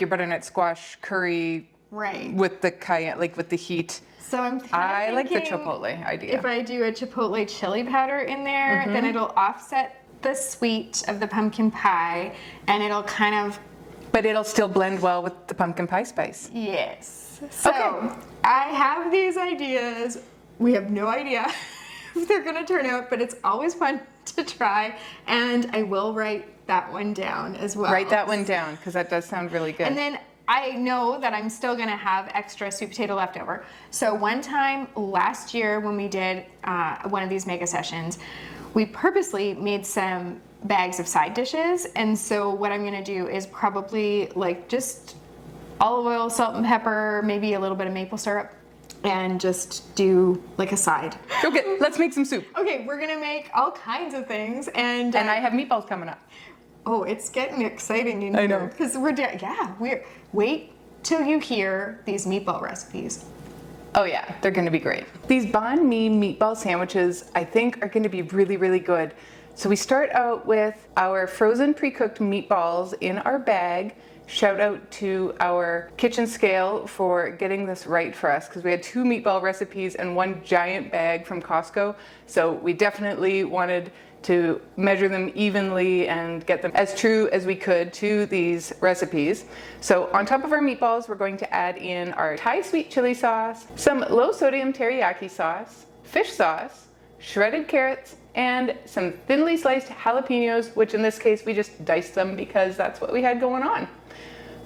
your butternut squash curry Right. with the cayenne, like with the heat. So I'm I like the thinking chipotle idea. If I do a chipotle chili powder in there, then it'll offset the sweet of the pumpkin pie, and it'll kind of, But it'll still blend well with the pumpkin pie spice. yes. So Okay. I have these ideas. We have no idea if they're gonna turn out, but it's always fun to try, and I will write that one down as well. Write that one down because that does sound really good. And then I know that I'm still gonna have extra sweet potato left over. So one time last year when we did one of these mega sessions, we purposely made some bags of side dishes. And so what I'm gonna do is probably like just olive oil, salt and pepper, maybe a little bit of maple syrup, and just do like a side. Okay, let's make some soup. Okay, we're gonna make all kinds of things, and And I have meatballs coming up. oh, it's getting exciting in I here. know. Because we're wait till you hear these meatball recipes. Oh yeah, they're gonna be great. These banh mi meatball sandwiches, I think, are gonna be really, really good. So we start out with our frozen pre-cooked meatballs in our bag. Shout out to our kitchen scale for getting this right for us because we had 2 meatball recipes and 1 giant bag from Costco. So we definitely wanted to measure them evenly and get them as true as we could to these recipes. So on top of our meatballs, we're going to add in our Thai sweet chili sauce, some low sodium teriyaki sauce, fish sauce, shredded carrots, and some thinly sliced jalapenos, which in this case we just diced them because that's what we had going on.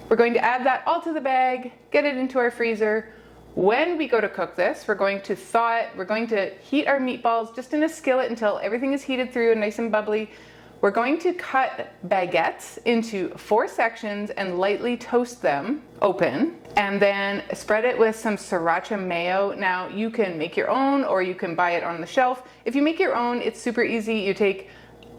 We're going to add that all to the bag, get it into our freezer. When we go to cook this, we're going to thaw it. We're going to heat our meatballs just in a skillet until everything is heated through and nice and bubbly. We're going to cut baguettes into 4 sections and lightly toast them open, and then spread it with some sriracha mayo. Now you can make your own or you can buy it on the shelf. If you make your own, it's super easy. You take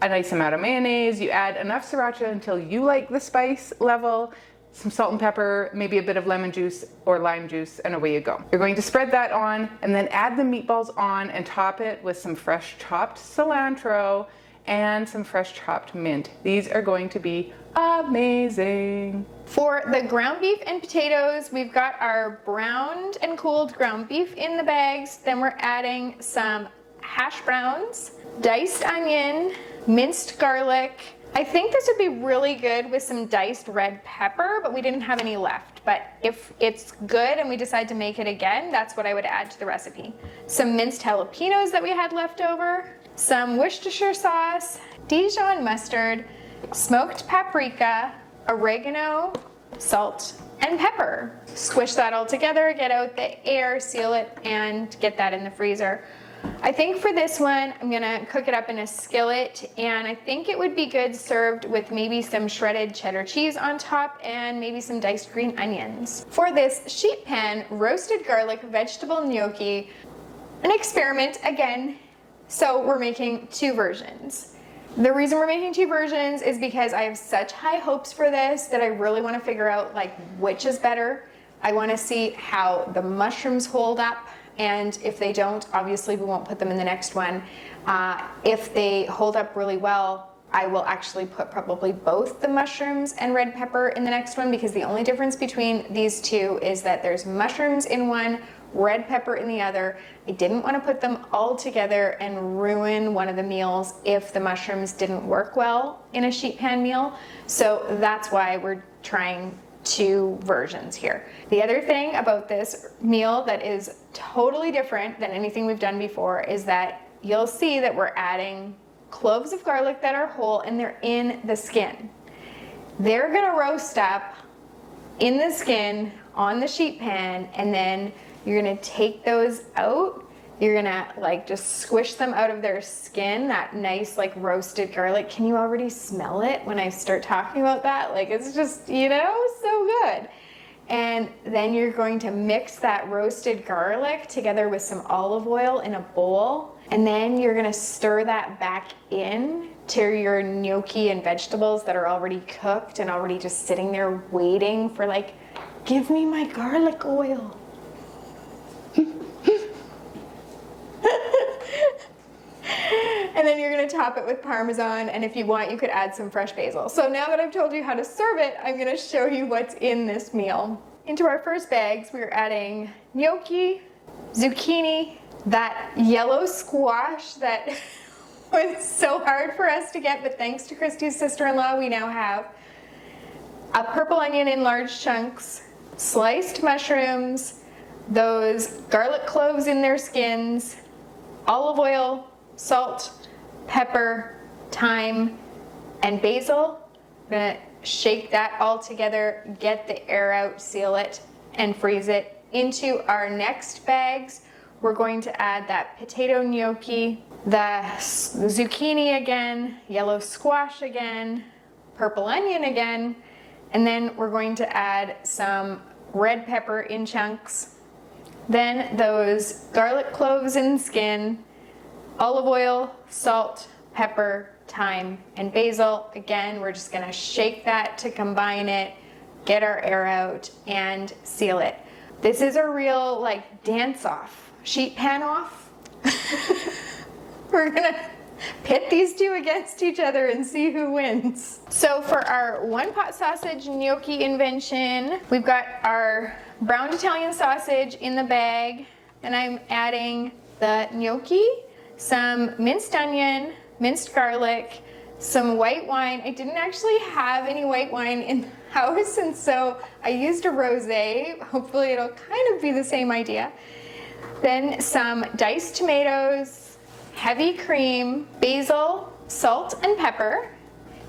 a nice amount of mayonnaise, you add enough sriracha until you like the spice level, some salt and pepper, maybe a bit of lemon juice or lime juice, and away you go. You're going to spread that on and then add the meatballs on and top it with some fresh chopped cilantro and some fresh chopped mint. These are going to be amazing. For the ground beef and potatoes, we've got our browned and cooled ground beef in the bags. Then we're adding some hash browns, diced onion, minced garlic. I think this would be really good with some diced red pepper, but we didn't have any left. But if it's good and we decide to make it again, that's what I would add to the recipe. Some minced jalapenos that we had left over, some Worcestershire sauce, Dijon mustard, smoked paprika, oregano, salt, and pepper. Squish that all together, get out the air, seal it, and get that in the freezer. I think for this one, I'm gonna cook it up in a skillet, and I think it would be good served with maybe some shredded cheddar cheese on top and maybe some diced green onions. For this sheet pan roasted garlic vegetable gnocchi, an experiment again. So we're making 2 versions. The reason we're making 2 versions is because I have such high hopes for this that I really want to figure out like which is better. I want to see how the mushrooms hold up, and if they don't, obviously we won't put them in the next one. If they hold up really well, I will actually put probably both the mushrooms and red pepper in the next one, because the only difference between these 2 is that there's mushrooms in one, red pepper in the other. I didn't want to put them all together and ruin one of the meals if the mushrooms didn't work well in a sheet pan meal. So that's why we're trying 2 versions here. The other thing about this meal that is totally different than anything we've done before is that you'll see that we're adding cloves of garlic that are whole and they're in the skin. They're gonna roast up in the skin on the sheet pan, and then you're gonna take those out. You're gonna like just squish them out of their skin, that nice like roasted garlic. Can you already smell it when I start talking about that? Like it's just, you know, so good. And then you're going to mix that roasted garlic together with some olive oil in a bowl. And then you're gonna stir that back in to your gnocchi and vegetables that are already cooked and already just sitting there waiting for like, give me my garlic oil. And then you're gonna top it with Parmesan, and if you want, you could add some fresh basil. So now that I've told you how to serve it, I'm gonna show you what's in this meal. Into our first bags, we're adding gnocchi, zucchini, that yellow squash that was so hard for us to get, but thanks to Christy's sister-in-law, we now have a purple onion in large chunks, sliced mushrooms, those garlic cloves in their skins, olive oil, salt, pepper, thyme, and basil. I'm gonna shake that all together, get the air out, seal it, and freeze it. Into our next bags, we're going to add that potato gnocchi, the zucchini again, yellow squash again, purple onion again, and then we're going to add some red pepper in chunks, then those garlic cloves in skin, olive oil, salt, pepper, thyme, and basil. Again, we're just gonna shake that to combine it, get our air out, and seal it. This is a real like dance off, sheet pan off. We're gonna pit these 2 against each other and see who wins. So for our 1 pot sausage gnocchi invention, we've got our browned Italian sausage in the bag, and I'm adding the gnocchi, some minced onion, minced garlic, some white wine. I didn't actually have any white wine in the house, and so I used a rosé. Hopefully it'll kind of be the same idea. Then some diced tomatoes, heavy cream, basil, salt, and pepper.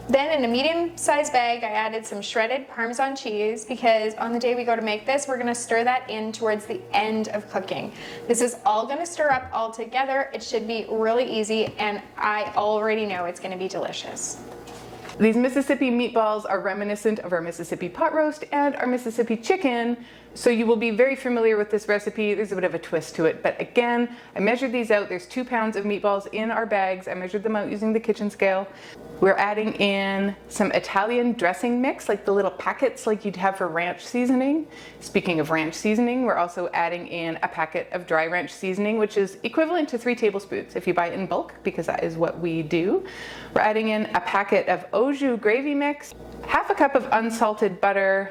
Then in a medium-sized bag, I added some shredded Parmesan cheese because on the day we go to make this, we're gonna stir that in towards the end of cooking. This is all gonna stir up all together. It should be really easy, and I already know it's gonna be delicious. These Mississippi meatballs are reminiscent of our Mississippi pot roast and our Mississippi chicken, so you will be very familiar with this recipe. There's a bit of a twist to it, but again, I measured these out. There's 2 pounds of meatballs in our bags. I measured them out using the kitchen scale. We're adding in some Italian dressing mix, like the little packets like you'd have for ranch seasoning. Speaking of ranch seasoning, we're also adding in a packet of dry ranch seasoning, which is equivalent to 3 tablespoons if you buy it in bulk, because that is what we do. We're adding in a packet of au jus gravy mix, half a cup of unsalted butter,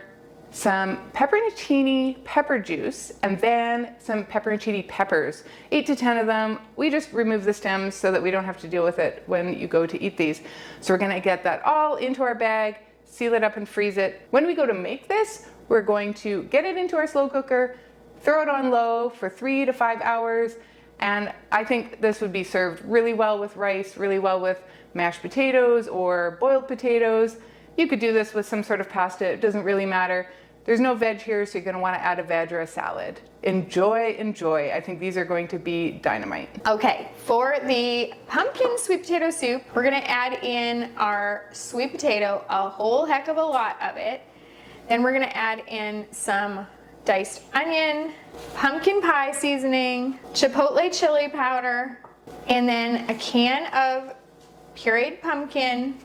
some pepperoncini pepper juice, and then some pepperoncini peppers, 8 to 10 of them. We just remove the stems so that we don't have to deal with it when you go to eat these. So we're gonna get that all into our bag, seal it up and freeze it. When we go to make this, we're going to get it into our slow cooker, throw it on low for 3 to 5 hours, and I think this would be served really well with rice, really well with mashed potatoes or boiled potatoes. You could do this with some sort of pasta, it doesn't really matter. There's no veg here, so you're gonna wanna add a veg or a salad. Enjoy, enjoy. I think these are going to be dynamite. Okay, for the pumpkin sweet potato soup, we're gonna add in our sweet potato, a whole heck of a lot of it. Then we're gonna add in some diced onion, pumpkin pie seasoning, chipotle chili powder, and then a can of pureed pumpkin,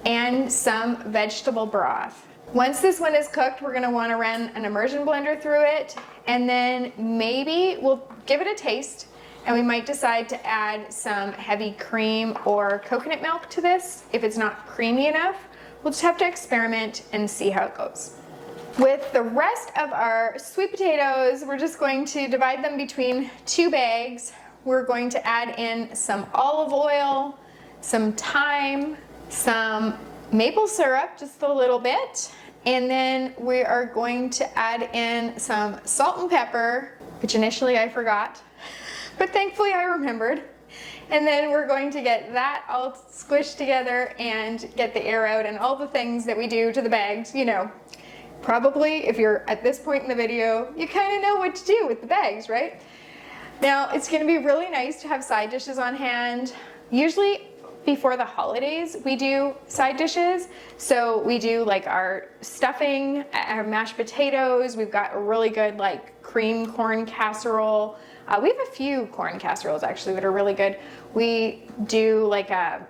and some vegetable broth. Once this one is cooked, we're gonna wanna run an immersion blender through it, and then maybe we'll give it a taste, and we might decide to add some heavy cream or coconut milk to this. If it's not creamy enough, we'll just have to experiment and see how it goes. With the rest of our sweet potatoes, we're just going to divide them between 2 bags. We're going to add in some olive oil, some thyme, some maple syrup, just a little bit. And then we are going to add in some salt and pepper, which initially I forgot, but thankfully I remembered. And then we're going to get that all squished together and get the air out and all the things that we do to the bags. You know, probably if you're at this point in the video, you kind of know what to do with the bags, right? Now, it's going to be really nice to have side dishes on hand. Usually before the holidays, we do side dishes. So we do like our stuffing, our mashed potatoes. We've got a really good like cream corn casserole. We have a few corn casseroles actually that are really good. We do like a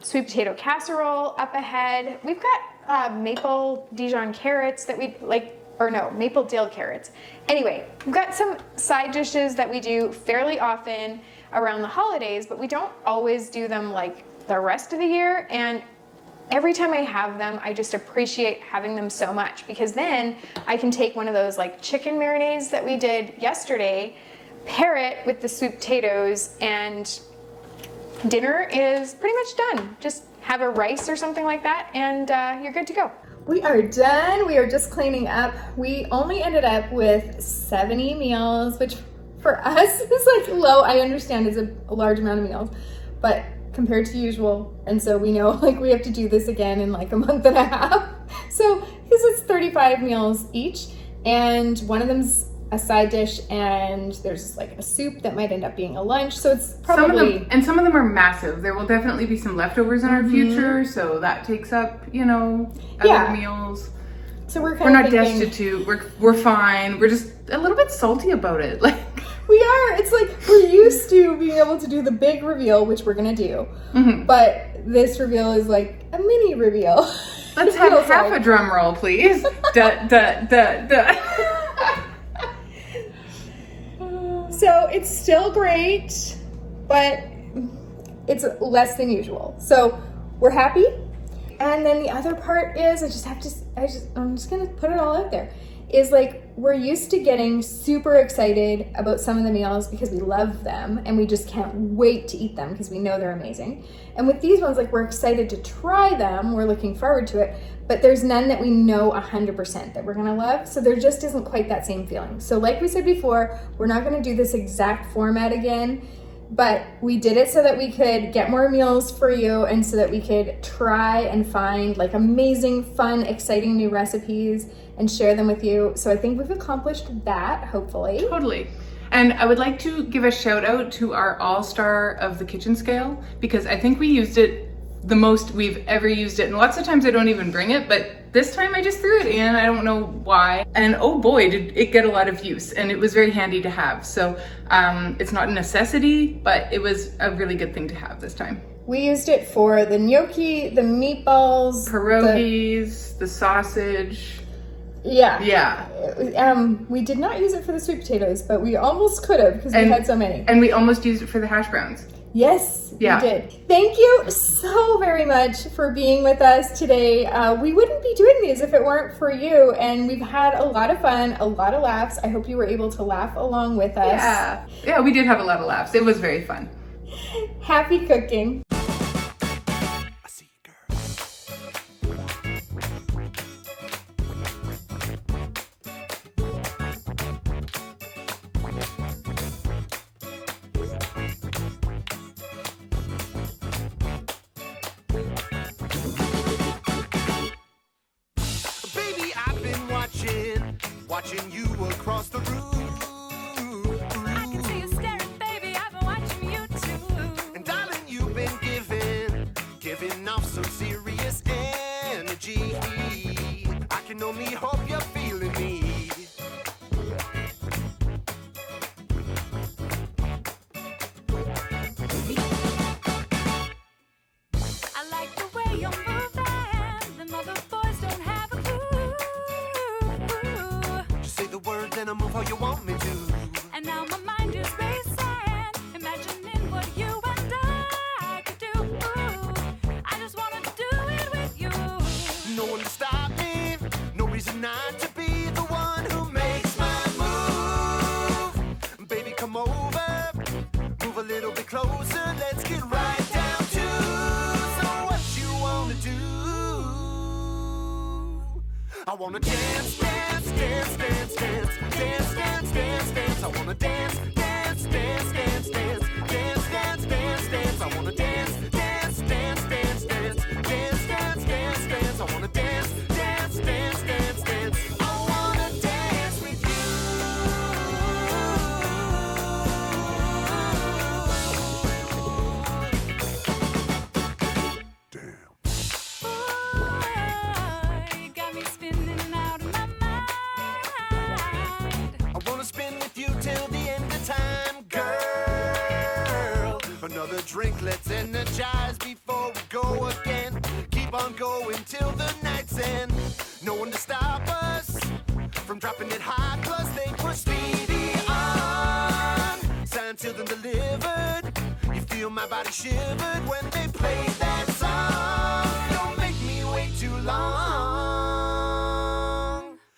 sweet potato casserole up ahead. We've got maple Dijon carrots that we like, or no, maple dill carrots. Anyway, we've got some side dishes that we do fairly often around the holidays, but we don't always do them like the rest of the year. And every time I have them, I just appreciate having them so much, because then I can take one of those like chicken marinades that we did yesterday, pair it with the sweet potatoes, and dinner is pretty much done. Just have a rice or something like that, and you're good to go. We are done. We are just cleaning up. We only ended up with 70 meals, which for us is like low. I understand it's a large amount of meals, but compared to usual. And so we know like we have to do this again in like a month and a half. So because it's 35 meals each, and one of them's a side dish, and there's like a soup that might end up being a lunch. So it's probably some of them are massive. There will definitely be some leftovers in our future, so that takes up, you know, other meals. So we're not destitute. We're fine. We're just a little bit salty about it. Like we are. It's like we're used to being able to do the big reveal, which we're gonna do, but this reveal is like a mini reveal. Let's have half a drum roll, please. Da da da da. So it's still great, but it's less than usual. So we're happy. And then the other part is I'm just gonna put it all out there, is like we're used to getting super excited about some of the meals because we love them and we just can't wait to eat them because we know they're amazing. And with these ones, like we're excited to try them, we're looking forward to it, but there's none that we know 100% that we're gonna love. So there just isn't quite that same feeling. So like we said before, we're not gonna do this exact format again, but we did it so that we could get more meals for you and so that we could try and find like amazing, fun, exciting new recipes and share them with you. So I think we've accomplished that, hopefully. Totally. And I would like to give a shout out to our all-star of the kitchen scale, because I think we used it the most we've ever used it. And lots of times I don't even bring it, but this time I just threw it in. I don't know why. And oh boy, did it get a lot of use, and it was very handy to have. So it's not a necessity, but it was a really good thing to have this time. We used it for the gnocchi, the meatballs, pierogies, the sausage. Yeah. We did not use it for the sweet potatoes, but we almost could have because we had so many. And we almost used it for the hash browns. Yes, we did. Thank you so very much for being with us today. We wouldn't be doing these if it weren't for you, and we've had a lot of fun, a lot of laughs. I hope you were able to laugh along with us. Yeah, we did have a lot of laughs. It was very fun. Happy cooking. Watching you across the room. I can see you staring, baby. I've been watching you too. And darling, you've been giving off some serious energy. I can only hope you're feeling me. I like the way you're moving. The other boys don't have a clue. Just say the word, then I'll move how you want me to. And now my mind is racing, imagining what you and I could do. I just wanna do it with you. No one to stop me, no reason not to be. I wanna dance, dance, dance, dance, dance, dance, dance, dance, dance. I wanna dance, dance, dance, dance, dance, dance, dance, dance, dance. I wanna dance, dance, dance, dance, dance, dance, dance, dance, dance. I wanna dance, dance, dance, dance, dance. I wanna dance with you. Damn. You got me spinning out of my mind. I wanna spin with you till the end of time, girl. Another drink, let's energize before we go again. Keep on going till the night's end. No one to stop us from dropping it hot, plus they push speedy on. Signed, sealed, and delivered. You feel my body shivered when they play that song. Don't make me wait too long.